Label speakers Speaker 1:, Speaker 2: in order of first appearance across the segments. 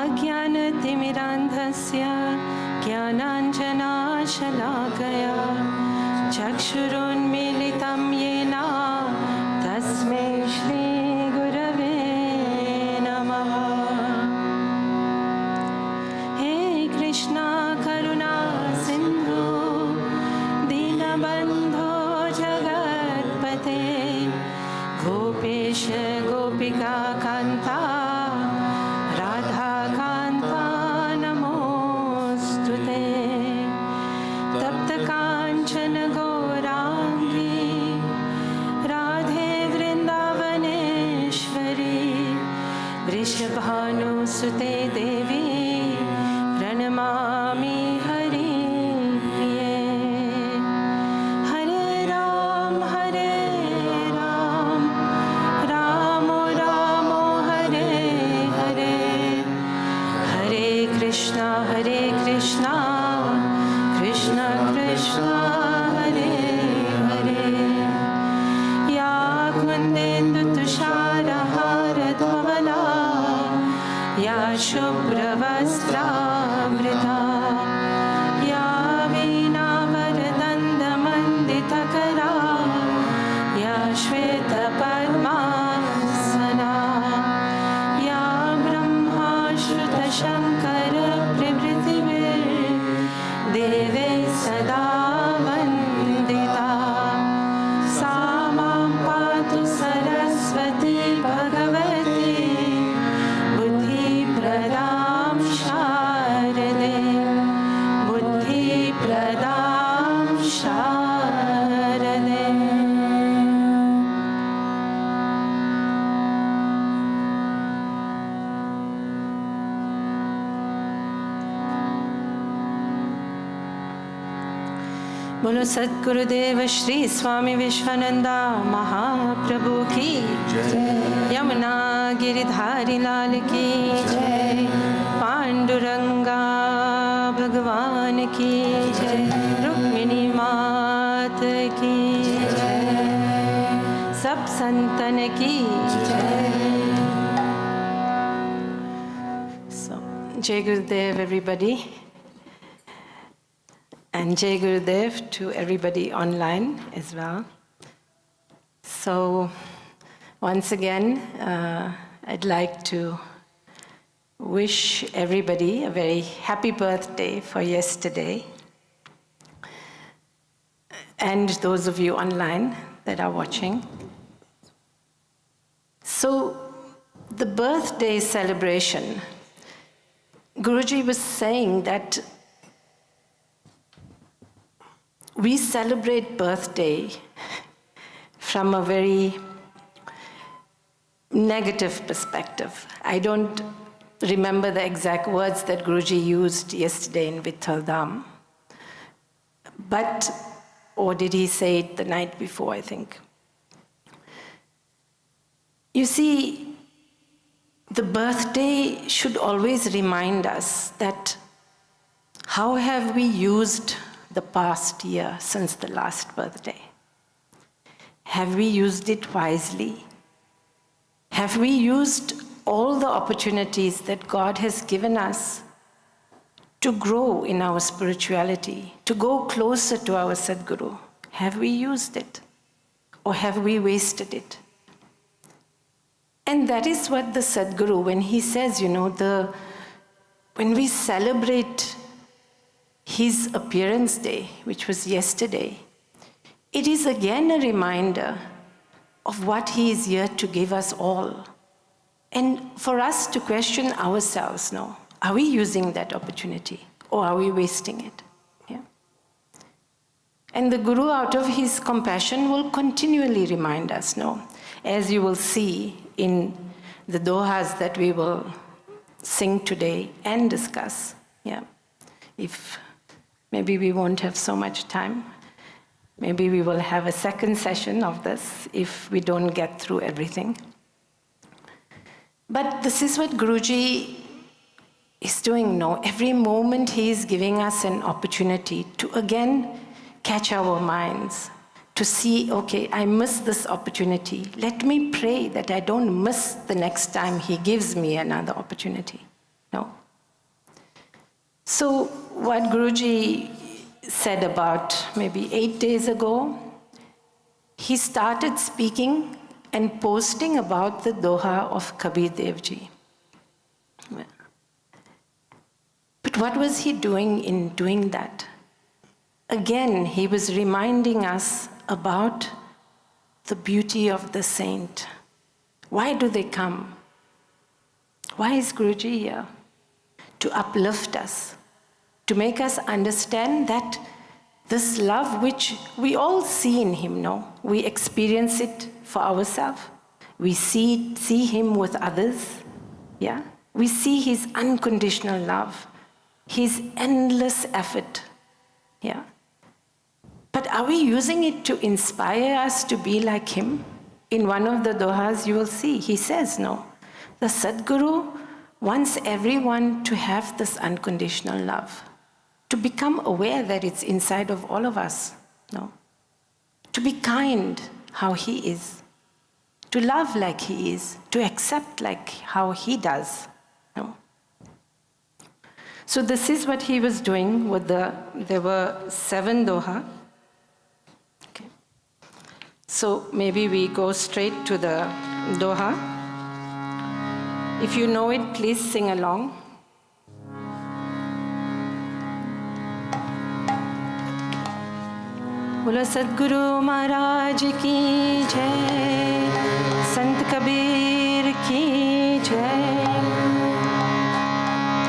Speaker 1: अज्ञानतिमिरान्धस्य ज्ञानाञ्जनाशलाकया चक्षुरुन्मीलितं येन तस्मै श्रीगुरवे नमः। हे कृष्णा करुणा सिन्धु दीनबन्धो जगत्पते गोपेश गोपिका कान्ता राधा कान्ता नमोऽस्तुते। तप्त काञ्चन गौराङ्गी राधे वृन्दावनेश्वरी वृषभानुसुते देवी प्रणमामि हरिप्रिये। हरे राम राम राम हरे हरे, हरे कृष्णा कृष्ण कृष्ण हरे हरे। या कुन्देन्दुतुषारहारधवला या शुभ्रवस्त्रावृता या वीणावरदण्डमण्डितकरा या श्वेतपद्मासना या ब्रह्माश्रितशङ्करप्रभृतिभिर्देवे सदा वन्दिता। सा मां पातु सरस्वती भगवती बुद्धिप्रदां शारदे बुद्धिप्रदां शारदे। बोलो सद्गुरुदेव श्री स्वामी विश्वानंदा महाप्रभु की जय। यमुना गिरिधारी लाल की जय। पांडुरंगा भगवान की जय। रुक्मिणी मात की जय। सब संतन की जय। Jai Gurudev, everybody. And Jai Gurudev to everybody online as well. So, once again, I'd like to wish everybody a very happy birthday for yesterday. And those of you online that are watching. So, the birthday celebration, Guruji was saying that we celebrate birthday from a very negative perspective. I don't remember the exact words that Guruji used yesterday in Vitthal Dham. But, or did he say it the night before, I think. You see, the birthday should always remind us that how have we used the past year since the last birthday? Have we used it wisely? Have we used all the opportunities that God has given us to grow in our spirituality, to go closer to our Sadguru? Have we used it? Or have we wasted it? And that is what the Sadguru, when he says, when we celebrate his appearance day, which was yesterday, it is again a reminder of what he is here to give us all. And for us to question ourselves now, are we using that opportunity or are we wasting it? Yeah. And the Guru, out of his compassion, will continually remind us, as you will see in the dohas that we will sing today and discuss. Yeah. If maybe we won't have so much time. Maybe we will have a second session of this if we don't get through everything. But this is what Guruji is doing now. Every moment he is giving us an opportunity to again catch our minds, to see, okay, I missed this opportunity. Let me pray that I don't miss the next time he gives me another opportunity. No. So what Guruji said about maybe 8 days ago, he started speaking and posting about the doha of Kabir Dev Ji. But what was he doing in doing that? Again, he was reminding us about the beauty of the saint. Why do they come? Why is Guruji here? To uplift us, to make us understand that this love which we all see in him, no? We experience it for ourselves. We see him with others, yeah? We see his unconditional love, his endless effort, yeah? But are we using it to inspire us to be like him? In one of the dohas you will see, he says, no, the Sadguru wants everyone to have this unconditional love, to become aware that it's inside of all of us, no? To be kind how he is, to love like he is, to accept like how he does, no? So this is what he was doing with there were 7 doha. Okay. So maybe we go straight to the doha. If you know it, please sing along. बोलो सद्गुरु महाराज की जय, संत कबीर की जय.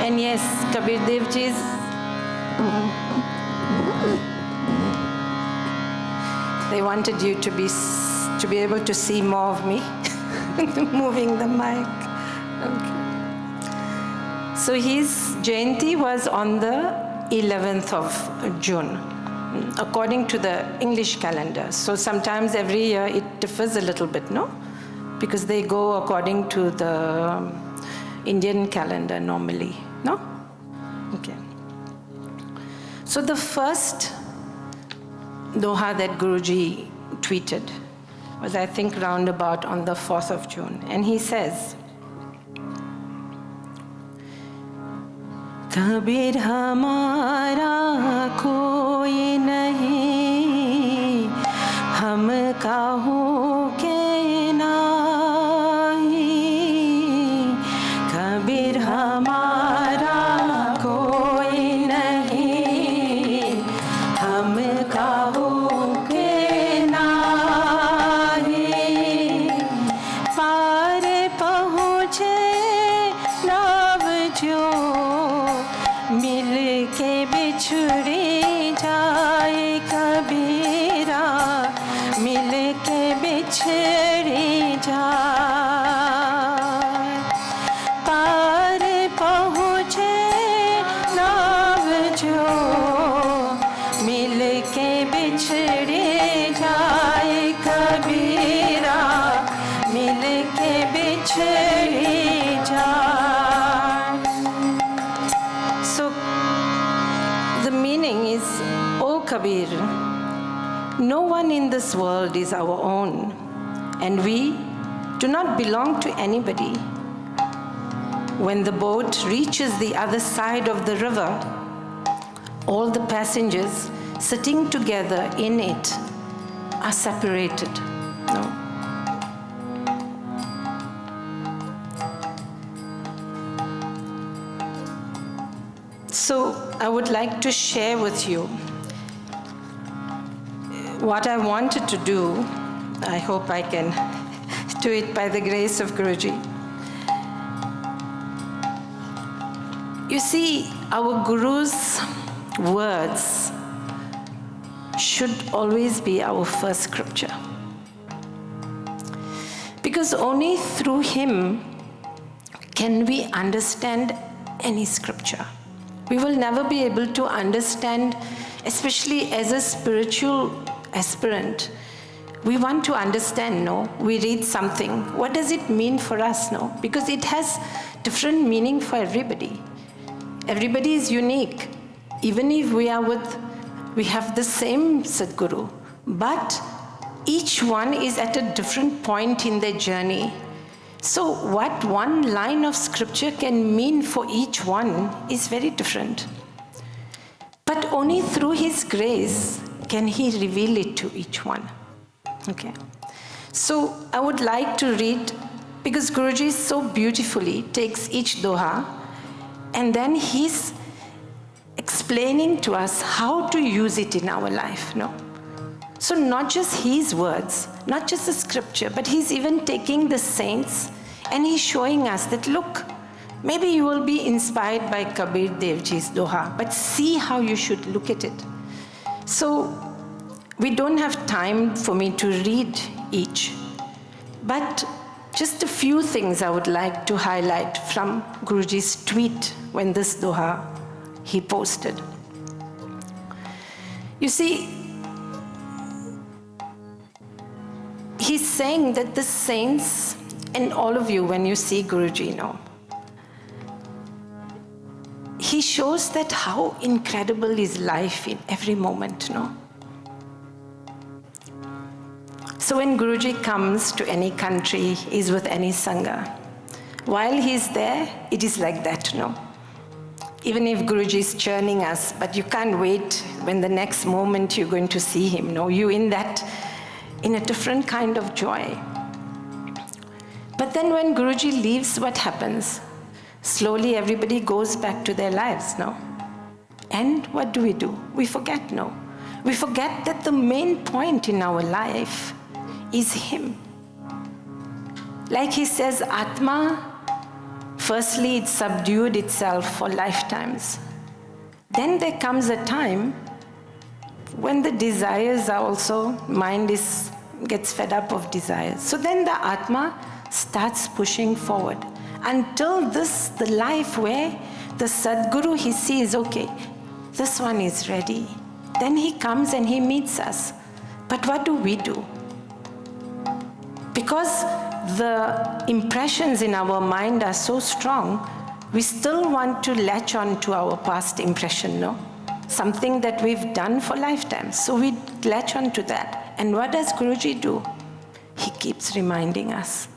Speaker 1: And yes, Kabir Dev Ji's they wanted you to be able to see more of me moving the mic. Okay. So his Jayanti was on the 11th of June. According to the English calendar. So sometimes every year it differs a little bit, no? Because they go according to the Indian calendar normally, no? Okay. So the first doha that Guruji tweeted was, I think, roundabout on the 4th of June. And he says, Kabir हमारा कोई नहीं, हम काहू के नहीं. कबीर हमारा कोई नहीं, हम काहू के नहीं. पार पहुँचे नाव जो मिल के बिछड़ी जाए कबीरा, मिल के बिछड़ी जाए. पार पहुँचे नाव जो मिल के बिछड़ी जाए कबीरा, मिल के बिछड़ी जाए. The meaning is, O Kabir, no one in this world is our own, and we do not belong to anybody. When the boat reaches the other side of the river, all the passengers sitting together in it are separated. No? So I would like to share with you what I wanted to do. I hope I can do it by the grace of Guruji. You see, our Guru's words should always be our first scripture. Because only through him can we understand any scripture. We will never be able to understand, especially as a spiritual aspirant. We want to understand, no? We read something. What does it mean for us, no? Because it has different meaning for everybody. Everybody is unique. Even if we have the same Sadguru, but each one is at a different point in their journey. So what one line of scripture can mean for each one is very different. But only through his grace can he reveal it to each one. Okay. So I would like to read, because Guruji so beautifully takes each doha and then he's explaining to us how to use it in our life, no? So not just his words, not just the scripture, but he's even taking the saints and he's showing us that, look, maybe you will be inspired by Kabir Devji's doha, but see how you should look at it. So we don't have time for me to read each, but just a few things I would like to highlight from Guruji's tweet when this doha he posted. You see, he's saying that the saints and all of you, when you see Guruji now, he shows that how incredible is life in every moment, no? So when Guruji comes to any country, he's with any Sangha, while he's there, it is like that, no? Even if Guruji is churning us, but you can't wait when the next moment you're going to see him, no? You're in a different kind of joy. But then when Guruji leaves, what happens? Slowly everybody goes back to their lives, no? And what do? We forget, no? We forget that the main point in our life is him. Like he says, Atma, firstly it subdued itself for lifetimes. Then there comes a time when the desires are also, mind gets fed up of desires. So then the Atma starts pushing forward until the life where the Sadguru, he sees, okay, this one is ready. Then he comes and he meets us. But what do? Because the impressions in our mind are so strong, we still want to latch on to our past impression, no? Something that we've done for lifetimes. So we latch on to that. And what does Guruji do? He keeps reminding us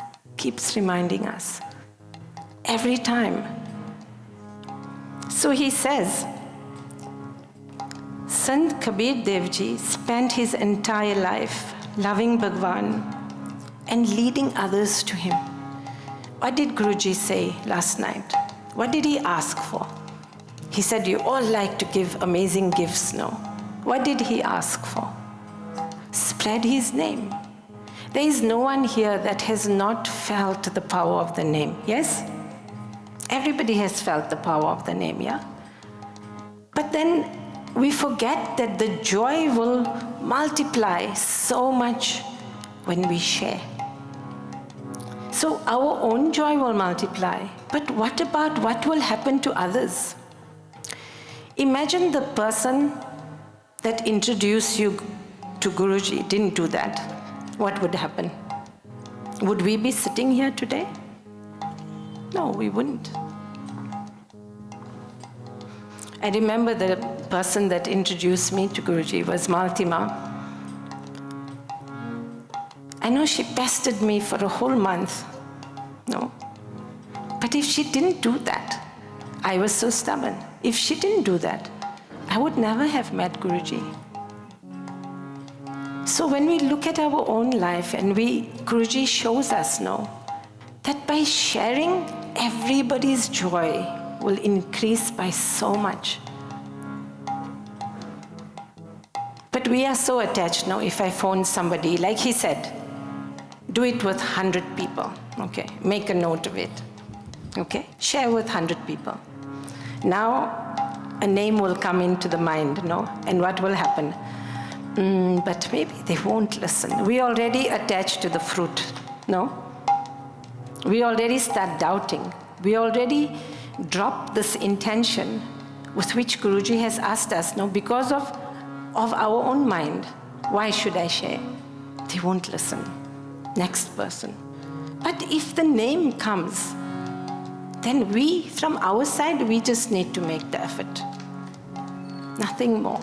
Speaker 1: every time. So he says, Sant Kabir Devji spent his entire life loving Bhagwan and leading others to him. What did Guruji say last night? What did he ask for? He said, you all like to give amazing gifts, no? What did he ask for? Spread his name. There is no one here that has not felt the power of the name, yes? Everybody has felt the power of the name, yeah? But then we forget that the joy will multiply so much when we share. So our own joy will multiply, but what about what will happen to others? Imagine the person that introduced you to Guruji didn't do that. What would happen? Would we be sitting here today? No, we wouldn't. I remember the person that introduced me to Guruji was Maltima. I know she pestered me for a whole month, no? But if she didn't do that, I was so stubborn. If she didn't do that, I would never have met Guruji. So when we look at our own life and Guruji shows us, no, that by sharing, everybody's joy will increase by so much. But we are so attached now. If I phone somebody, like he said, do it with 100 people, okay? Make a note of it, okay? Share with 100 people. Now, a name will come into the mind, no? And what will happen? But maybe they won't listen. We already attached to the fruit, no? We already start doubting. We already drop this intention with which Guruji has asked us, no? Because of our own mind. Why should I share? They won't listen. Next person. But if the name comes, then we, from our side, we just need to make the effort. Nothing more.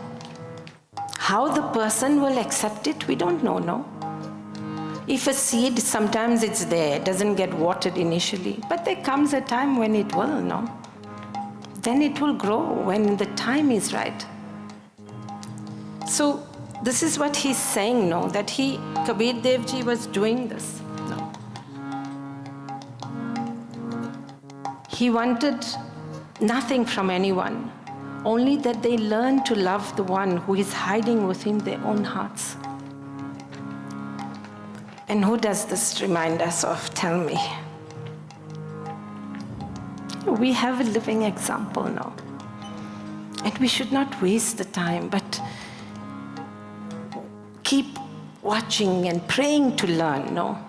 Speaker 1: How the person will accept it, we don't know, no? If a seed, sometimes it's there, it doesn't get watered initially, but there comes a time when it will, no? Then it will grow when the time is right. So this is what he's saying, no? That Kabir Dev Ji was doing this, no? He wanted nothing from anyone, only that they learn to love the one who is hiding within their own hearts. And who does this remind us of? Tell me. We have a living example now. And we should not waste the time, but keep watching and praying to learn, no?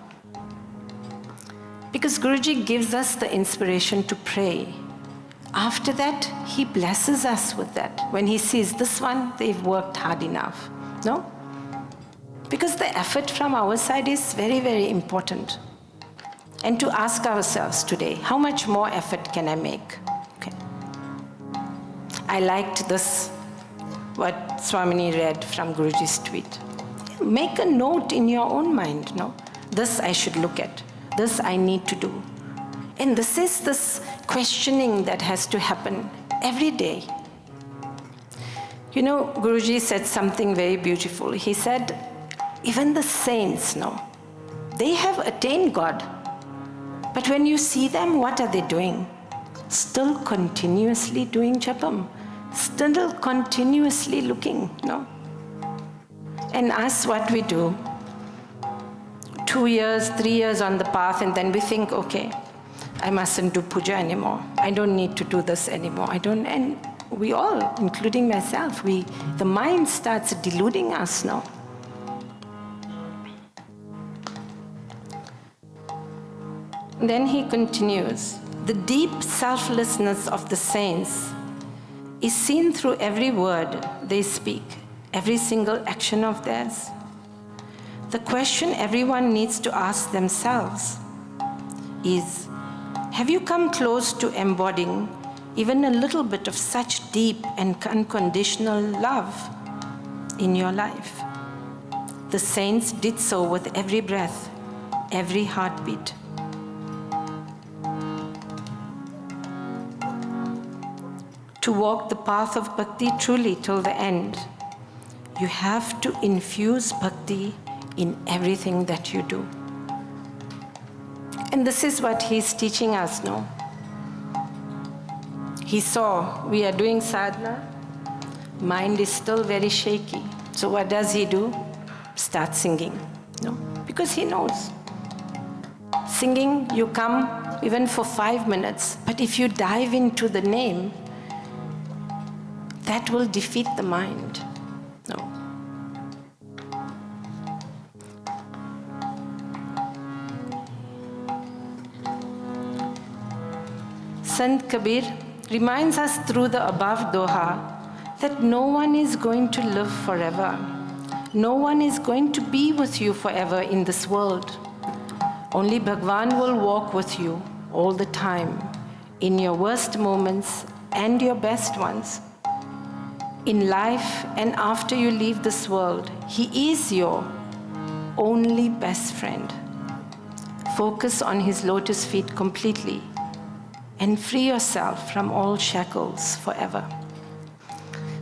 Speaker 1: Because Guruji gives us the inspiration to pray. After that, he blesses us with that. When he sees this one, they've worked hard enough, no? Because the effort from our side is very, very important. And to ask ourselves today, how much more effort can I make? Okay. I liked this, what Swamini read from Guruji's tweet. Make a note in your own mind, no? This I should look at. This I need to do. And this is this questioning that has to happen every day. You know, Guruji said something very beautiful. He said, even the saints, no, they have attained God. But when you see them, what are they doing? Still continuously doing japam. Still continuously looking, no? And us, what we do, 2 years, 3 years on the path, and then we think, okay, I mustn't do puja anymore. I don't need to do this anymore. And we all, including myself, the mind starts deluding us now. Then he continues, the deep selflessness of the saints is seen through every word they speak, every single action of theirs. The question everyone needs to ask themselves is, have you come close to embodying even a little bit of such deep and unconditional love in your life? The saints did so with every breath, every heartbeat. To walk the path of bhakti truly till the end, you have to infuse bhakti in everything that you do. And this is what he's teaching us, no? He saw we are doing sadhana, mind is still very shaky. So what does he do? Start singing, no? Because he knows. Singing, you come even for 5 minutes, but if you dive into the name, that will defeat the mind. No. Saint Kabir reminds us through the above doha that no one is going to live forever. No one is going to be with you forever in this world. Only Bhagwan will walk with you all the time, in your worst moments and your best ones. In life and after you leave this world, he is your only best friend. Focus on his lotus feet completely and free yourself from all shackles forever.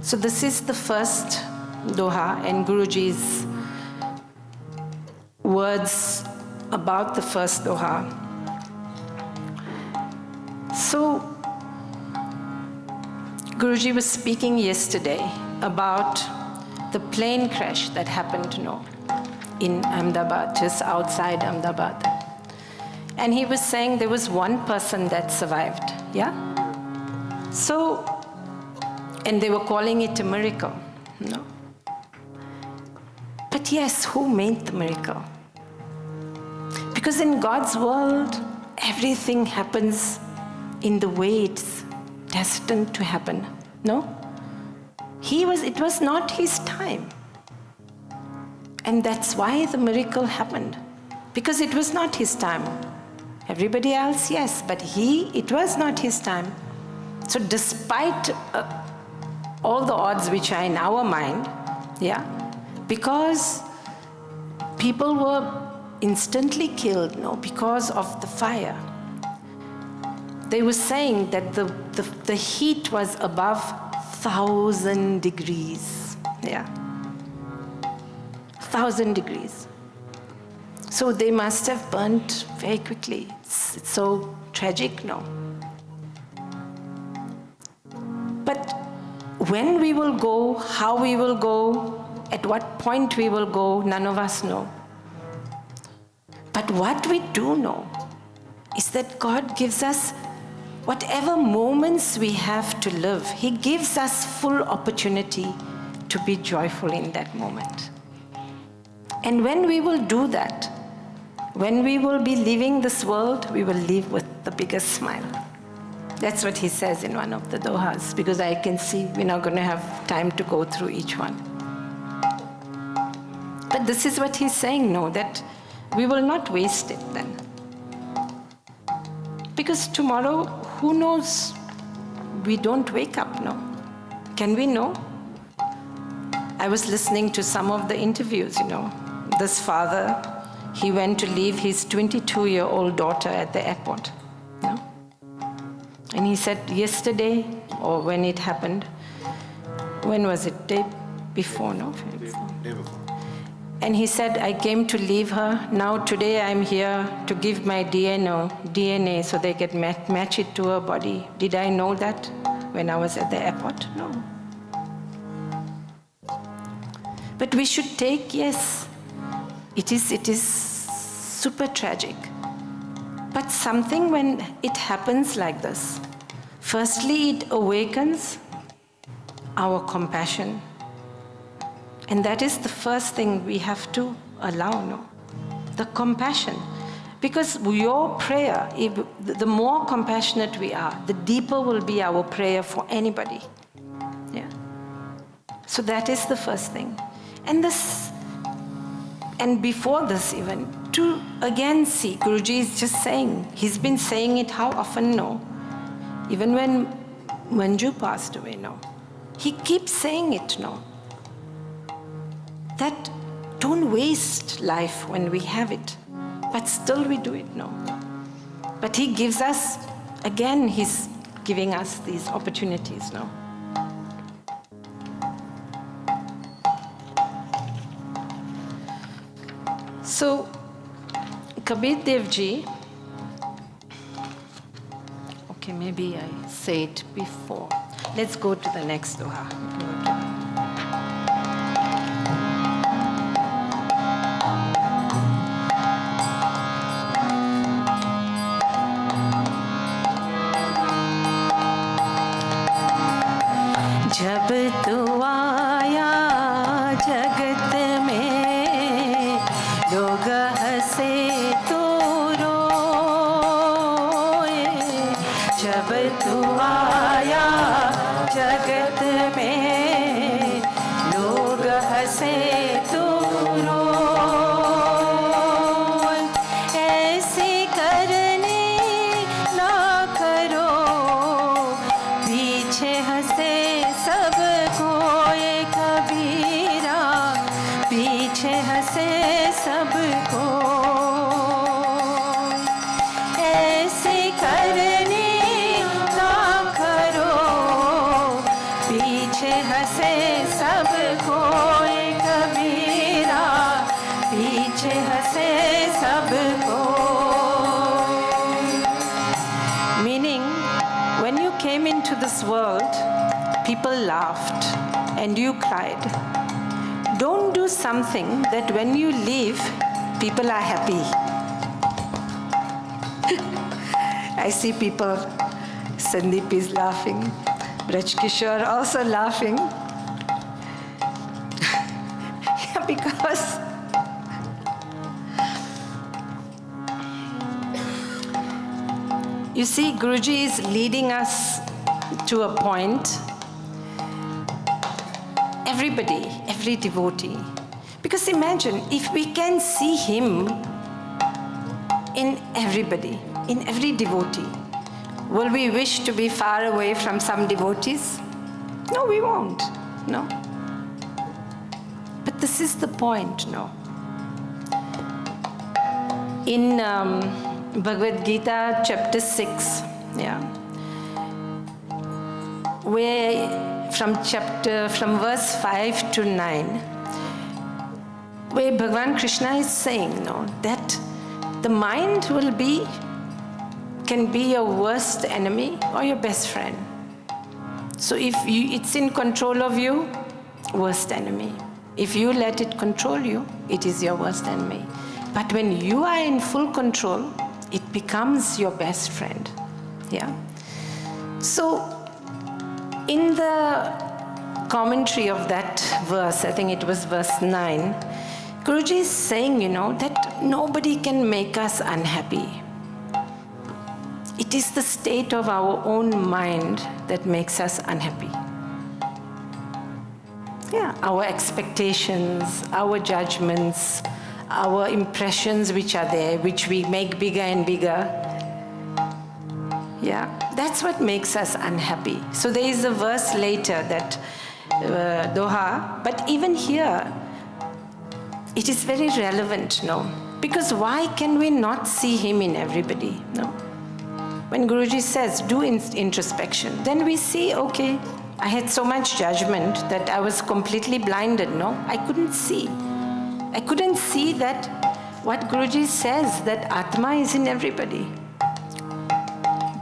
Speaker 1: So this is the first doha and Guruji's words about the first doha. So Guruji was speaking yesterday about the plane crash that happened, in Ahmedabad, just outside Ahmedabad. And he was saying there was one person that survived, yeah? So, and they were calling it a miracle, no? But yes, who made the miracle? Because in God's world, everything happens in the way it's destined to happen, no? It was not his time. And that's why the miracle happened. Because it was not his time. Everybody else, yes, but it was not his time. So despite all the odds which are in our mind, yeah, because people were instantly killed, no, because of the fire. They were saying that the heat was above 1,000 degrees. Yeah. 1,000 degrees. So they must have burnt very quickly. It's so tragic, no? But when we will go, how we will go, at what point we will go, none of us know. But what we do know is that God gives us whatever moments we have to live. He gives us full opportunity to be joyful in that moment. And when we will do that, when we will be leaving this world, we will leave with the biggest smile. That's what he says in one of the dohas, because I can see we're not going to have time to go through each one. But this is what he's saying, no, that we will not waste it then. Because tomorrow, who knows, we don't wake up, no? Can we know? I was listening to some of the interviews, this father, he went to leave his 22-year-old daughter at the airport. No? And he said yesterday, or when it happened, when was it? Day before, no? Day before. And he said, I came to leave her. Now today I'm here to give my DNA so they can match it to her body. Did I know that when I was at the airport? No. But we should take, yes, it is super tragic. But something when it happens like this, firstly it awakens our compassion. And that is the first thing we have to allow, no? The compassion. Because your prayer, the more compassionate we are, the deeper will be our prayer for anybody. Yeah. So that is the first thing. And before this even, to again see, Guruji is just saying, he's been saying it how often, no? Even when Manju passed away, no? He keeps saying it, no? That don't waste life when we have it, but still we do it, no. But he gives us, again, he's giving us these opportunities, no. So, Kabir Dev Ji, okay, maybe I say it before. Let's go to the next doha. जब तू आया जगत में लोग हंसे तो रोए जब तू आया जगत में लोग हंसे तो रोए ऐसे करने ना करो पीछे हंसे सबको ये कबीरा पीछे हंसे सबको ऐसे करने ना करो पीछे हंसे सबको ये कबीरा पीछे हंसे सबको. Meaning, when you came into this world, people laughed and you cried. Don't do something that when you leave, people are happy. I see people, Sandeep is laughing, Braj Kishore also laughing. Yeah, because you see, Guruji is leading us to a point. Everybody, every devotee. Because imagine, if we can see him in everybody, in every devotee, will we wish to be far away from some devotees? No, we won't. No. But this is the point, no. in Bhagavad Gita, chapter 6, yeah, where from verse 5 to 9, where Bhagavan Krishna is saying, no, that the mind can be your worst enemy or your best friend. So if it's in control of you, worst enemy. If you let it control you, it is your worst enemy. But when you are in full control, it becomes your best friend. Yeah. So in the commentary of that verse, I think it was verse 9, Guruji is saying, that nobody can make us unhappy. It is the state of our own mind that makes us unhappy. Yeah, our expectations, our judgments, our impressions which are there, which we make bigger and bigger. Yeah, that's what makes us unhappy. So there is a verse later that doha, but even here, it is very relevant, no? Because why can we not see him in everybody, no? When Guruji says, do introspection, then we see, okay, I had so much judgment that I was completely blinded, no? I couldn't see. I couldn't see that what Guruji says, that Atma is in everybody.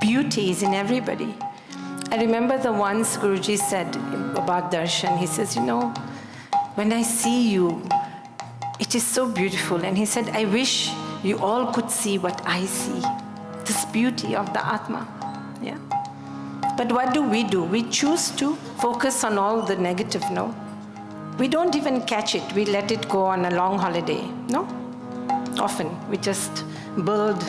Speaker 1: Beauty is in everybody. I remember the once Guruji said about darshan, he says, when I see you, it is so beautiful. And he said, I wish you all could see what I see. This beauty of the Atma. Yeah. But what do? We choose to focus on all the negative, no? We don't even catch it. We let it go on a long holiday, no? Often we just build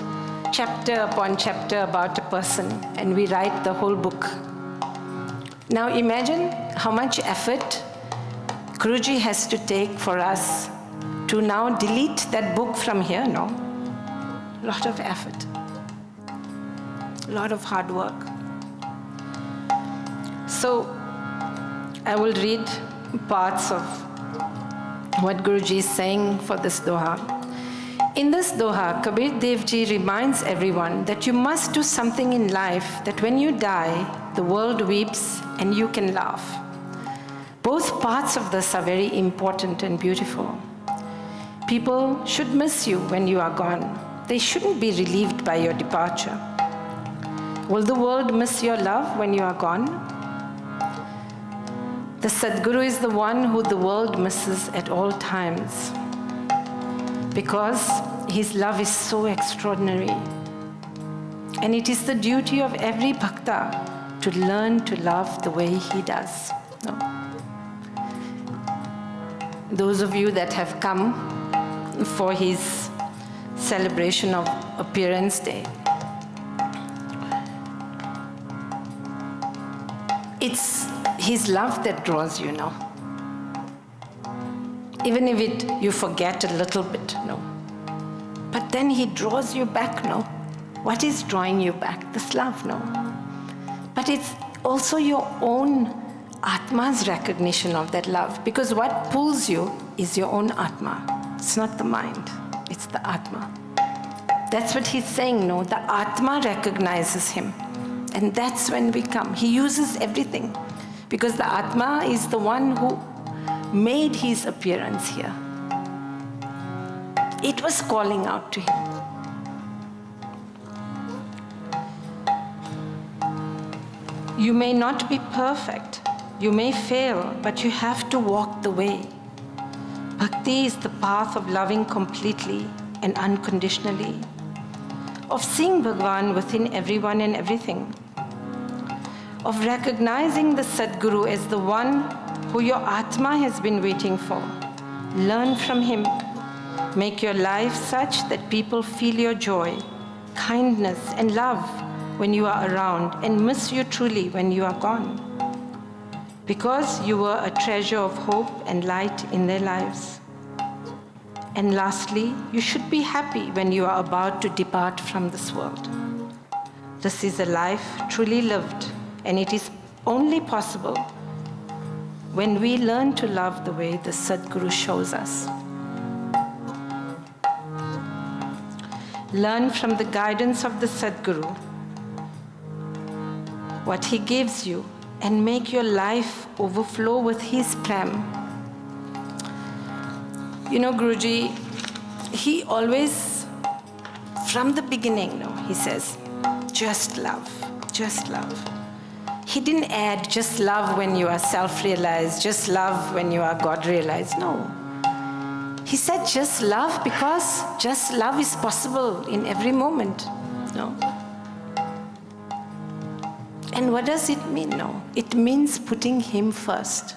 Speaker 1: chapter upon chapter about a person and we write the whole book. Now imagine how much effort Guruji has to take for us to now delete that book from here, no? A lot of effort. A lot of hard work. So I will read parts of what Guruji is saying for this doha. In this doha, Kabir Dev Ji reminds everyone that you must do something in life that when you die, the world weeps and you can laugh. Both parts of this are very important and beautiful. People should miss you when you are gone. They shouldn't be relieved by your departure. Will the world miss your love when you are gone? The Sadguru is the one who the world misses at all times, because his love is so extraordinary. And it is the duty of every bhakta to learn to love the way he does. No? Those of you that have come for his celebration of Appearance Day, it's his love that draws you, no? Even if you forget a little bit, no? But then he draws you back, no? What is drawing you back? This love, no? But it's also your own Atma's recognition of that love, because what pulls you is your own Atma. It's not the mind, it's the Atma. That's what he's saying, no? The Atma recognizes him. And that's when we come. He uses everything, because the Atma is the one who made his appearance here. It was calling out to him. You may not be perfect, you may fail, but you have to walk the way. Bhakti is the path of loving completely and unconditionally, of seeing Bhagavan within everyone and everything, of recognizing the Sadguru as the one who your Atma has been waiting for. Learn from him. Make your life such that people feel your joy, kindness, and love when you are around, and miss you truly when you are gone, because you were a treasure of hope and light in their lives. And lastly, you should be happy when you are about to depart from this world. This is a life truly lived, and it is only possible when we learn to love the way the Sadguru shows us. learn from the guidance of the Sadguru what he gives you, and make your life overflow with his prem. You know, Guruji, he always, from the beginning, he says, just love, just love. He didn't add just love when you are self-realized, just love when you are God-realized. No. He said just love because just love is possible in every moment. No. And what does it mean? No. It means putting him first.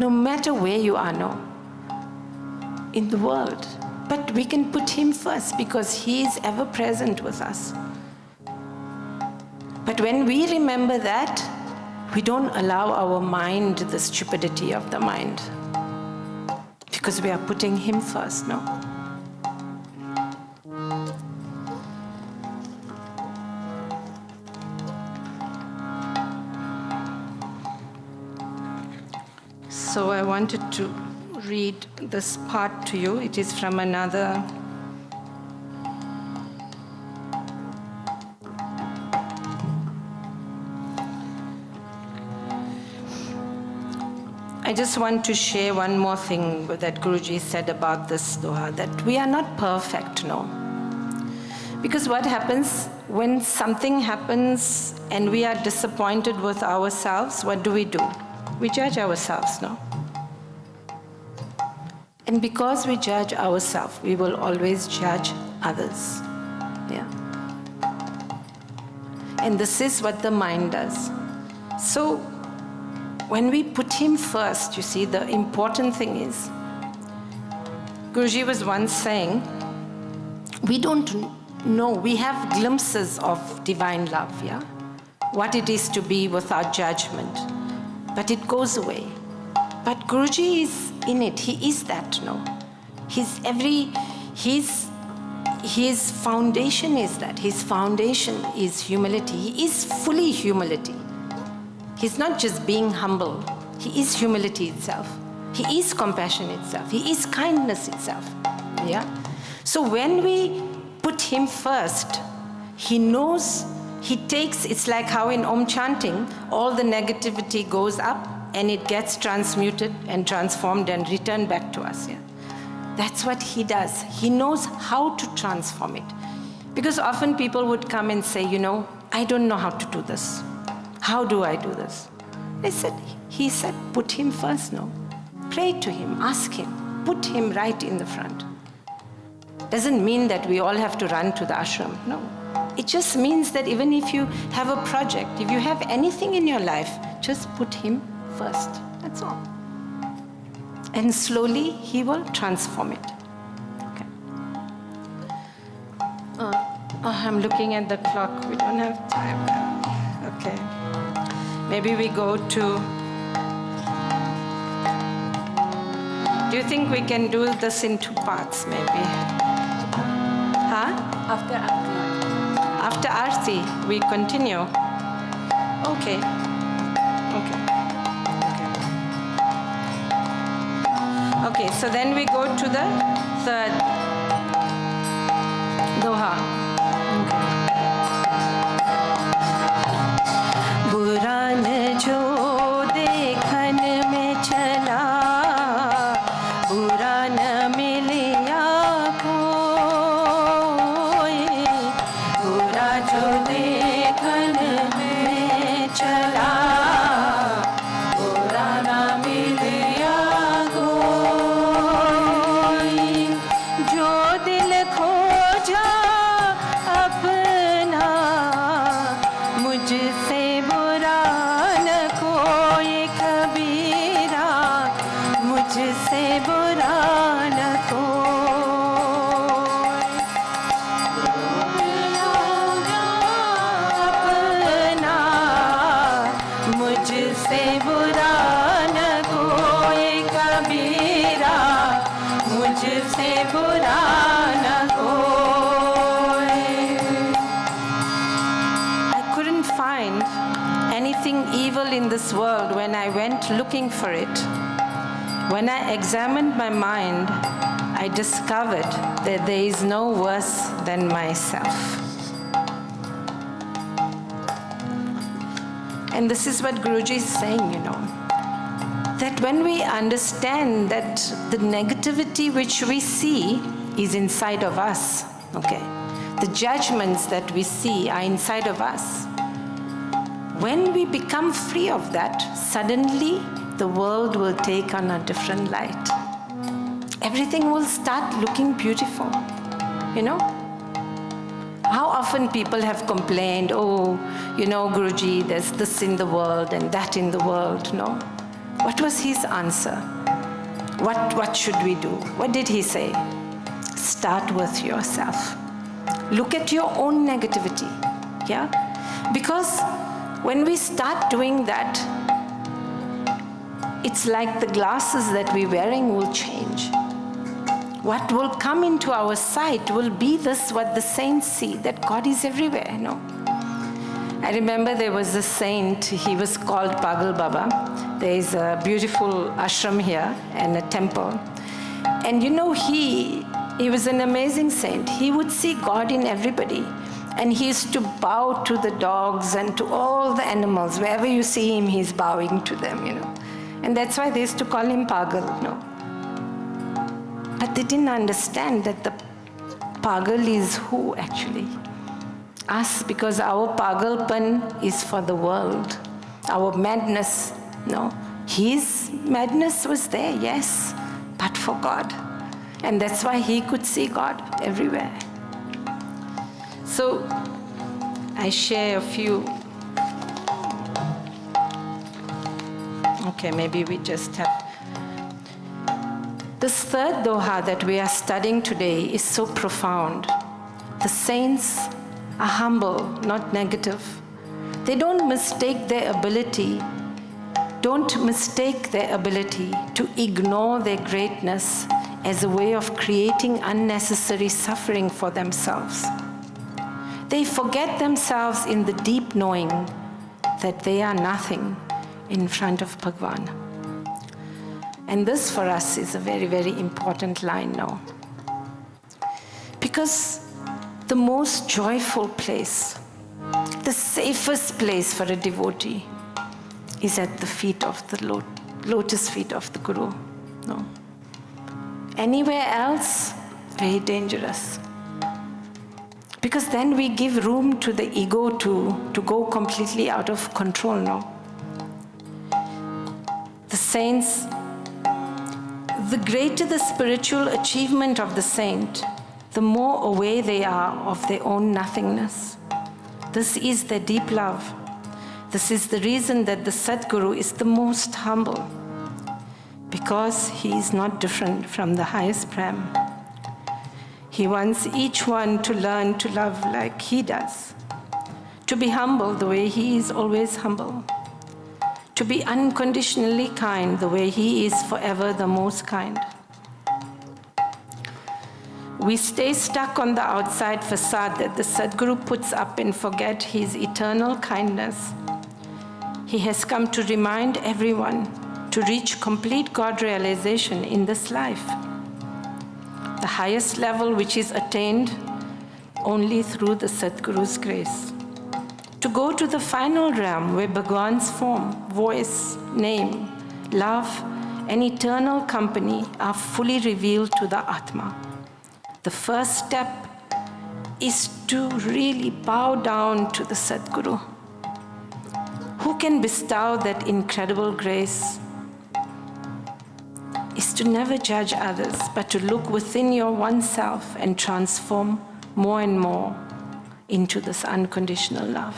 Speaker 1: No matter where you are now in the world. But we can put him first because he is ever present with us. But when we remember that, we don't allow our mind the stupidity of the mind. Because we are putting him first, no? So I wanted to read this part to you. It is from another I just want to share one more thing that Guruji said about this doha, that we are not perfect, no. Because what happens when something happens and we are disappointed with ourselves, what do? We judge ourselves, no? And because we judge ourselves, we will always judge others. Yeah. And this is what the mind does. So, when we put him first, you see, the important thing is, Guruji was once saying, we don't know, we have glimpses of divine love, yeah? What it is to be without judgment. But it goes away. But Guruji is in it, he is that, no? His foundation is that. His foundation is humility. He is fully humility. He's not just being humble. He is humility itself. He is compassion itself. He is kindness itself. Yeah? So when we put him first, he knows, he takes, it's like how in Om chanting, all the negativity goes up and it gets transmuted and transformed and returned back to us. Yeah? That's what he does. He knows how to transform it. Because often people would come and say, you know, I don't know how to do this. How do I do this? He said, put him first, no? Pray to him, ask him, put him right in the front. Doesn't mean that we all have to run to the ashram, no. It just means that even if you have a project, if you have anything in your life, just put him first, that's all. And slowly, he will transform it. Okay. I'm looking at the clock, we don't have time now. Okay. Maybe we go to... Do you think we can do this in 2 parts, maybe? Huh?
Speaker 2: After Aarti.
Speaker 1: After Aarti, we continue. Okay. Okay, so then we go to the third doha. In this world, when I went looking for it, when I examined my mind, I discovered that there is no worse than myself. And this is what Guruji is saying, that when we understand that the negativity which we see is inside of us, okay? The judgments that we see are inside of us. When we become free of that, suddenly the world will take on a different light. Everything will start looking beautiful, How often people have complained, Guruji, there's this in the world and that in the world, no? What was his answer? What should we do? What did he say? Start with yourself. Look at your own negativity, yeah? Because when we start doing that, it's like the glasses that we're wearing will change. What will come into our sight will be this, what the saints see, that God is everywhere, I remember there was a saint, he was called Pagal Baba. There is a beautiful ashram here and a temple. And he was an amazing saint. He would see God in everybody. And he used to bow to the dogs and to all the animals. Wherever you see him, he's bowing to them, And that's why they used to call him Pagal, But they didn't understand that the Pagal is who actually? Us, because our Pagalpan is for the world. Our madness, His madness was there, yes, but for God. And that's why he could see God everywhere. So, I share a few. Okay, maybe we just have. This third doha that we are studying today is so profound. The saints are humble, not negative. They don't mistake their ability to ignore their greatness as a way of creating unnecessary suffering for themselves. They forget themselves in the deep knowing that they are nothing in front of Bhagwan. And this for us is a very, very important line now. Because the most joyful place, the safest place for a devotee is at the feet of the lotus feet of the Guru. No. Anywhere else, very dangerous. Because then we give room to the ego to go completely out of control, no? The saints, the greater the spiritual achievement of the saint, the more aware they are of their own nothingness. This is their deep love. This is the reason that the Sadguru is the most humble, because he is not different from the highest Brahm. He wants each one to learn to love like he does, to be humble the way he is always humble, to be unconditionally kind the way he is forever the most kind. We stay stuck on the outside facade that the Sadguru puts up and forget his eternal kindness. He has come to remind everyone to reach complete God realization in this life, the highest level which is attained only through the Sadguru's grace. To go to the final realm where Bhagwan's form, voice, name, love, and eternal company are fully revealed to the Atma. The first step is to really bow down to the Sadguru, who can bestow that incredible grace. Is to never judge others, but to look within your oneself and transform more and more into this unconditional love.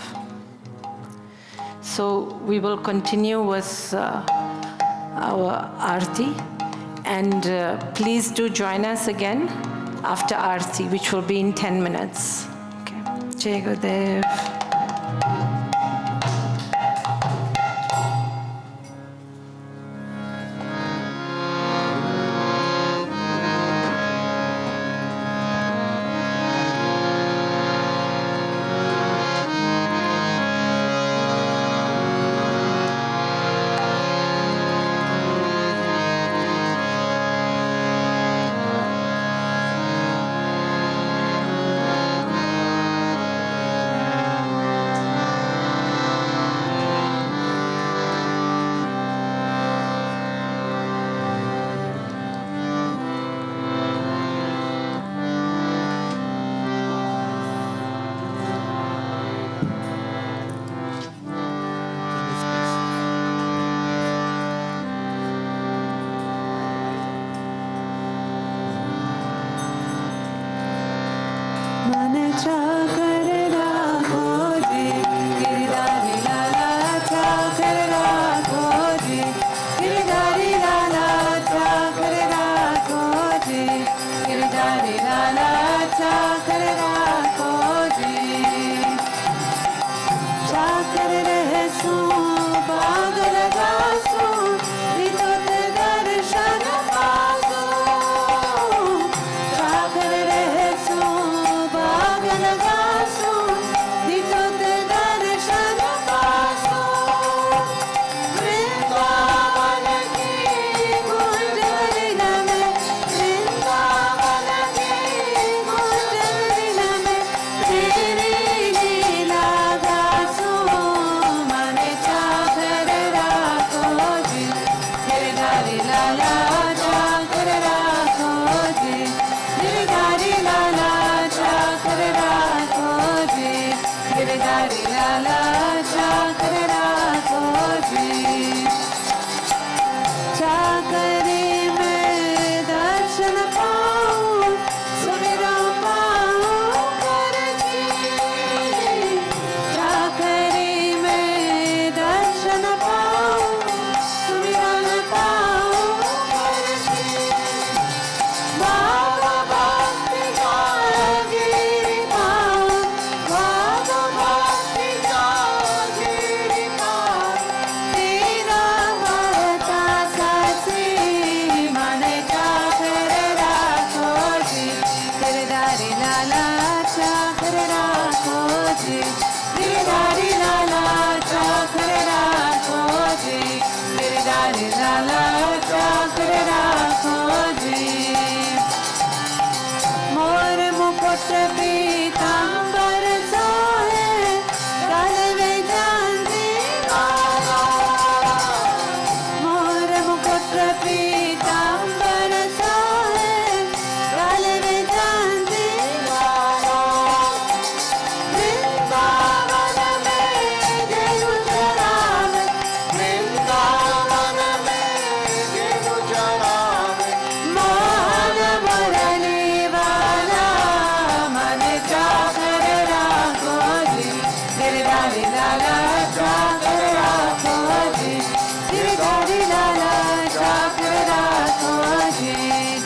Speaker 1: So we will continue with our Aarti, and please do join us again after Aarti, which will be in 10 minutes. Okay. Jai Gurudev. चाकर राखो जी, गिरधारी लाला चाकर राखो जी, गिरधारी लाला चाकर राखो जी, गिरधारी लाला चाकर राखो जी। चाकर रहे सो बाग लगा सो, विदुत दर्शन पासो। चाकर रहे सो बाग लगा सो, विदुत दर्शन पासो। वृंदावन की गुंजरिन में, वृंदावन की गुंजरिन में, तेरी लीला गासो। मन चाकर राखो जी, गिरधारी लाला चाकर राखो जी, गिरधारी लाला चाकर राखो जी, गिरधारी लाला चाकर राखो जी। चाकरी में दर्शन पाऊं, सुमिरो पाऊं कर जी। चाकरी में दर्शन पाऊं, सुमिरन पाऊं कर जी। बाबा भक्ति जागीरी पाऊं, बाबा भक्ति जागीरी पाऊं। तेरा भरता सासी, मन चाकर राखो जी, गिरधारी लाला चाकर राखो जी, गिरधारी लाला चाकर राखो जी, गिरधारी लाला चाकर राखो जी। मोर मुकुट पीतांबर सोहे, गले में चांदी माला। मोर मुकुट पीतांबर सोहे, गले में चांदी माला। वृंदावन में जेनु चरावे, वृंदावन में जेनु चरावे। मोहन मुरली वाला, मन चाकर राखो जी, गिरधारी लाला चाकर राखो जी, गिरधारी लाला चाकर राखो जी,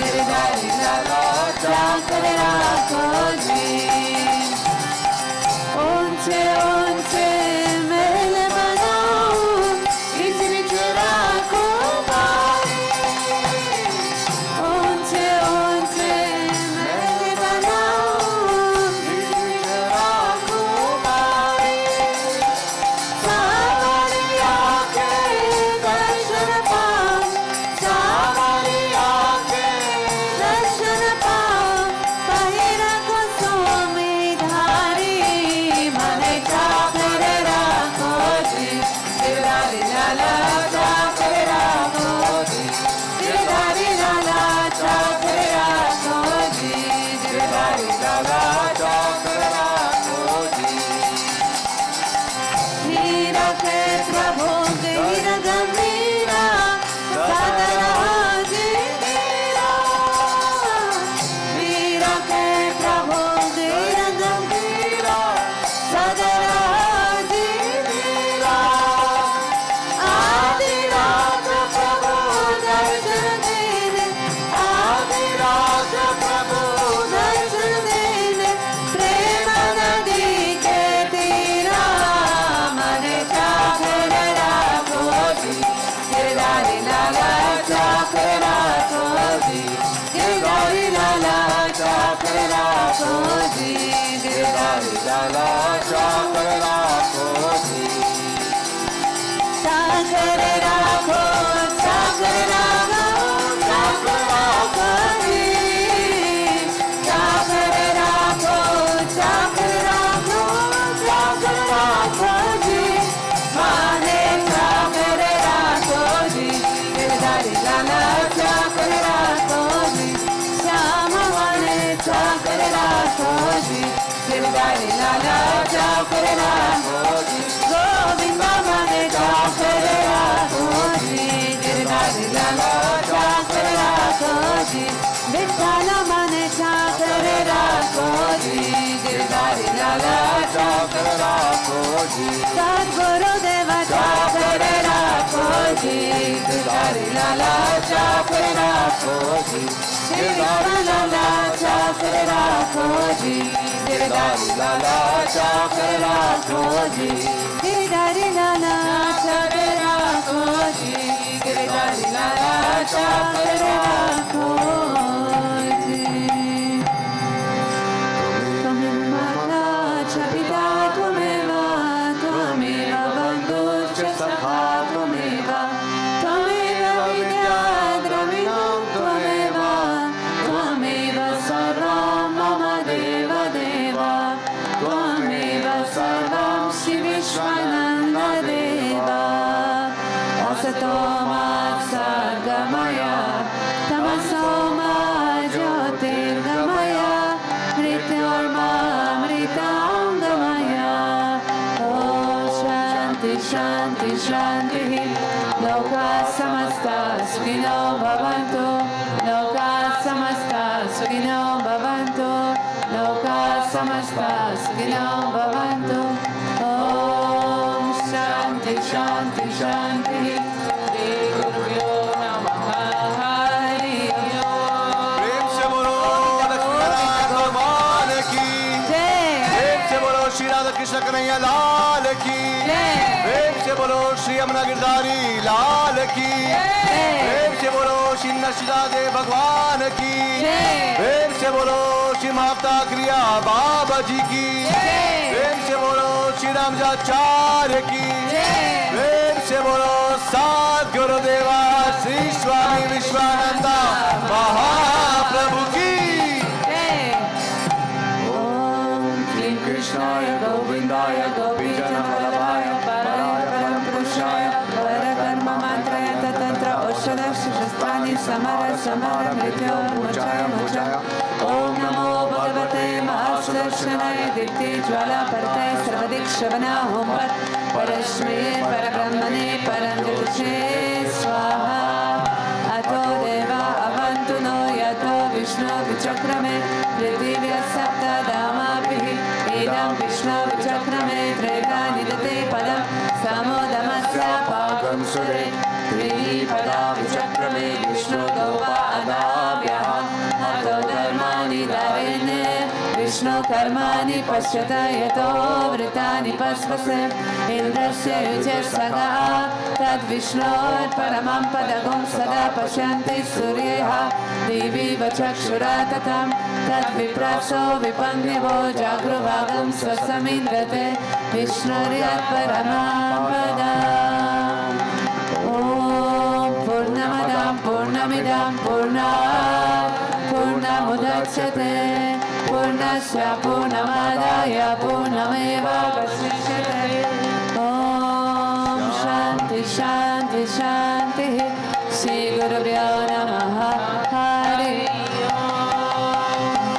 Speaker 1: गिरधारी लाला चाकर राखो जी। ऊंचे ऊंचे महल बनाऊं, रिच रिच राजकुमारी। ऊंचे ऊंचे महल बनाऊं, रिच रिच राजकुमारी। सावरिया के दर्शन पाऊं, सावरिया के दर्शन पाऊं। पहिरा कुसुमी धारी, मन चाकर राखो जी, गिरधारी लाला चाकर राखो जी, गिरधारी लाला चाकर राखो जी, गिरधारी लाला चाकर राखो जी। मीरा के प्रभु गिर गंभीरा, सदरा जी मीरा। मीरा के प्रभु गिर गंभीरा, सदरा जी मीरा। आदि रात प्रभु दर्शन देने, आदि रात प्रभु दर्शन देने। प्रेम नदी के तीरा, मन चाकर राखो जी, गिरधारी लाला चाकर राखो जी, गिरधारी लाला चाकर राखो जी, गिरधारी लाला चाकर राखो जी। चाकर राखो, चाकर राखो, चाकर राखो जी। चाकर राखो, चाकर राखो, चाकर राखो जी। माने चाकर राखो जी, गिरधारी लाला चाकर राखो जी। श्याम माने चाकर राखो जी, गिरधारी लाला चाकर राखो जी। गोविंदा माने चाकर राखो जी, गिरधारी लाला चाकर राखो जी। विठ्ठल माने चाकर राखो जी, गिरधारी
Speaker 3: गिरधारी लाला चाकर राखो जी, सद्गुरुदेव चाकर राखो जी, गिरधारी लाला चाकर राखो जी, गिरधारी लाला चाकर राखो जी, गिरधारी लाला चाकर राखो जी, गिरधारी लाला चाकर राखो जी, गिरधारी लाला चाकर राखो जी। त्वमेव माता च पिता त्वमेव, त्वमेव बन्धुश्च सखा त्वमेव, त्वमेव विद्या द्रविणं त्वमेव, त्वमेव सर्वं मम देव देव, त्वमेव सर्वं श्री विश्वानन्द देव। असतो मा सद्गमय, तमसो मा ज्योतिर्गमय, मृत्योर्मामृताङ्गमय। ॐ शान्ति शान्ति शान्तिः। लोकाः समस्ताः सुखिनो भवन्तु, लोकाः समस्ताः सुखिनो भवन्तु, लोकाः समस्ताः सुखिनो भवन्तु। ॐ शान्ति शान्ति शान्तिः। श्री गुरुभ्यो नमः। हरि ओम।
Speaker 4: प्रेम से बोलो लक्ष्मीनारायण भगवान की
Speaker 3: जय।
Speaker 4: प्रेम से बोलो श्री राधा कृष्ण कन्हैया लाल की
Speaker 3: जय।
Speaker 4: प्रेम से बोलो श्री यमुना गिरधारी लाल की प्रेम से बोलो श्री नरसिंह भगवान की प्रेम से बोलो श्री माता क्रिया बाबा जी की प्रेम से बोलो श्री रामजाचार्य की प्रेम से बोलो सात गुरुदेवा श्री स्वामी विश्वानंदा महाप्रभु की।
Speaker 3: ओम श्री कृष्णाय गोविंदाय गोपीजनवल्लभाय पराय परम पुरुषाय परब्रह्म मंत्राय ततन्त्र औषधशस्त्राणि समर समर मृत्योर्मुचाय मुचाय। ओम नमो भगवते महासुदर्शनाय दीप्ति ज्वाला परताय सर्वदिक् श्रवणा होमवत् परस्मै परब्रह्मणे परमज्योतिषे स्वाहा। अतो देवा अवन्तु नो यतो विष्णु विचक्रमे पृथिव्या सप्तधामाभिः इदं विष्णु विचक्रमे त्रेधा निदते पदं समोदमस्य पाकं सुरे त्रिपदा विचक्रमे विष्णु गौवा अदाभ्यः अतो धर्माणि धारयन् विष्णु कर्माणि पश्यत यतो वृतानि पस्पसे इन्द्रस्य युजे सगा तद्विष्णोर्परमं पदगुं सदा पश्यन्ति सूर्यः देवी वचक्षुरा तथां तद्विप्रासो विपन्यवो जागृभागं स्वसमिन्द्रते विष्णुर्यत्परमां पदम्। ॐ पूर्णमदं पूर्णमिदं पूर्णात् पूर्णमुदच्यते पूर्णस्य पूर्णमादाय पूर्णमेवावशिष्यते। ॐ शान्ति शान्ति शान्तिः। श्री गुरुभ्यो नमः। हरि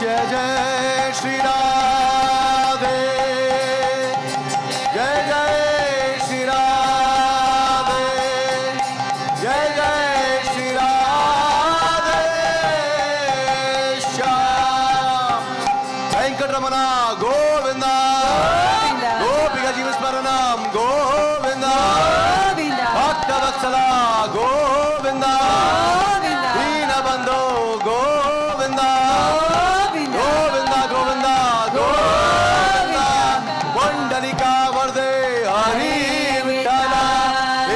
Speaker 4: जय जय श्री राधे जय जय श्री राधे जय जय श्री राधे श्याम वेंकटरमण गोविंदा गोपिका जीव स्मरणम गोविंदा भक्तवत्सला गोविंदा दीनबंधो गोविंदा गोविंदा गोविंदा गोविंदा मंडलिका वरदे हरि विठ्ठला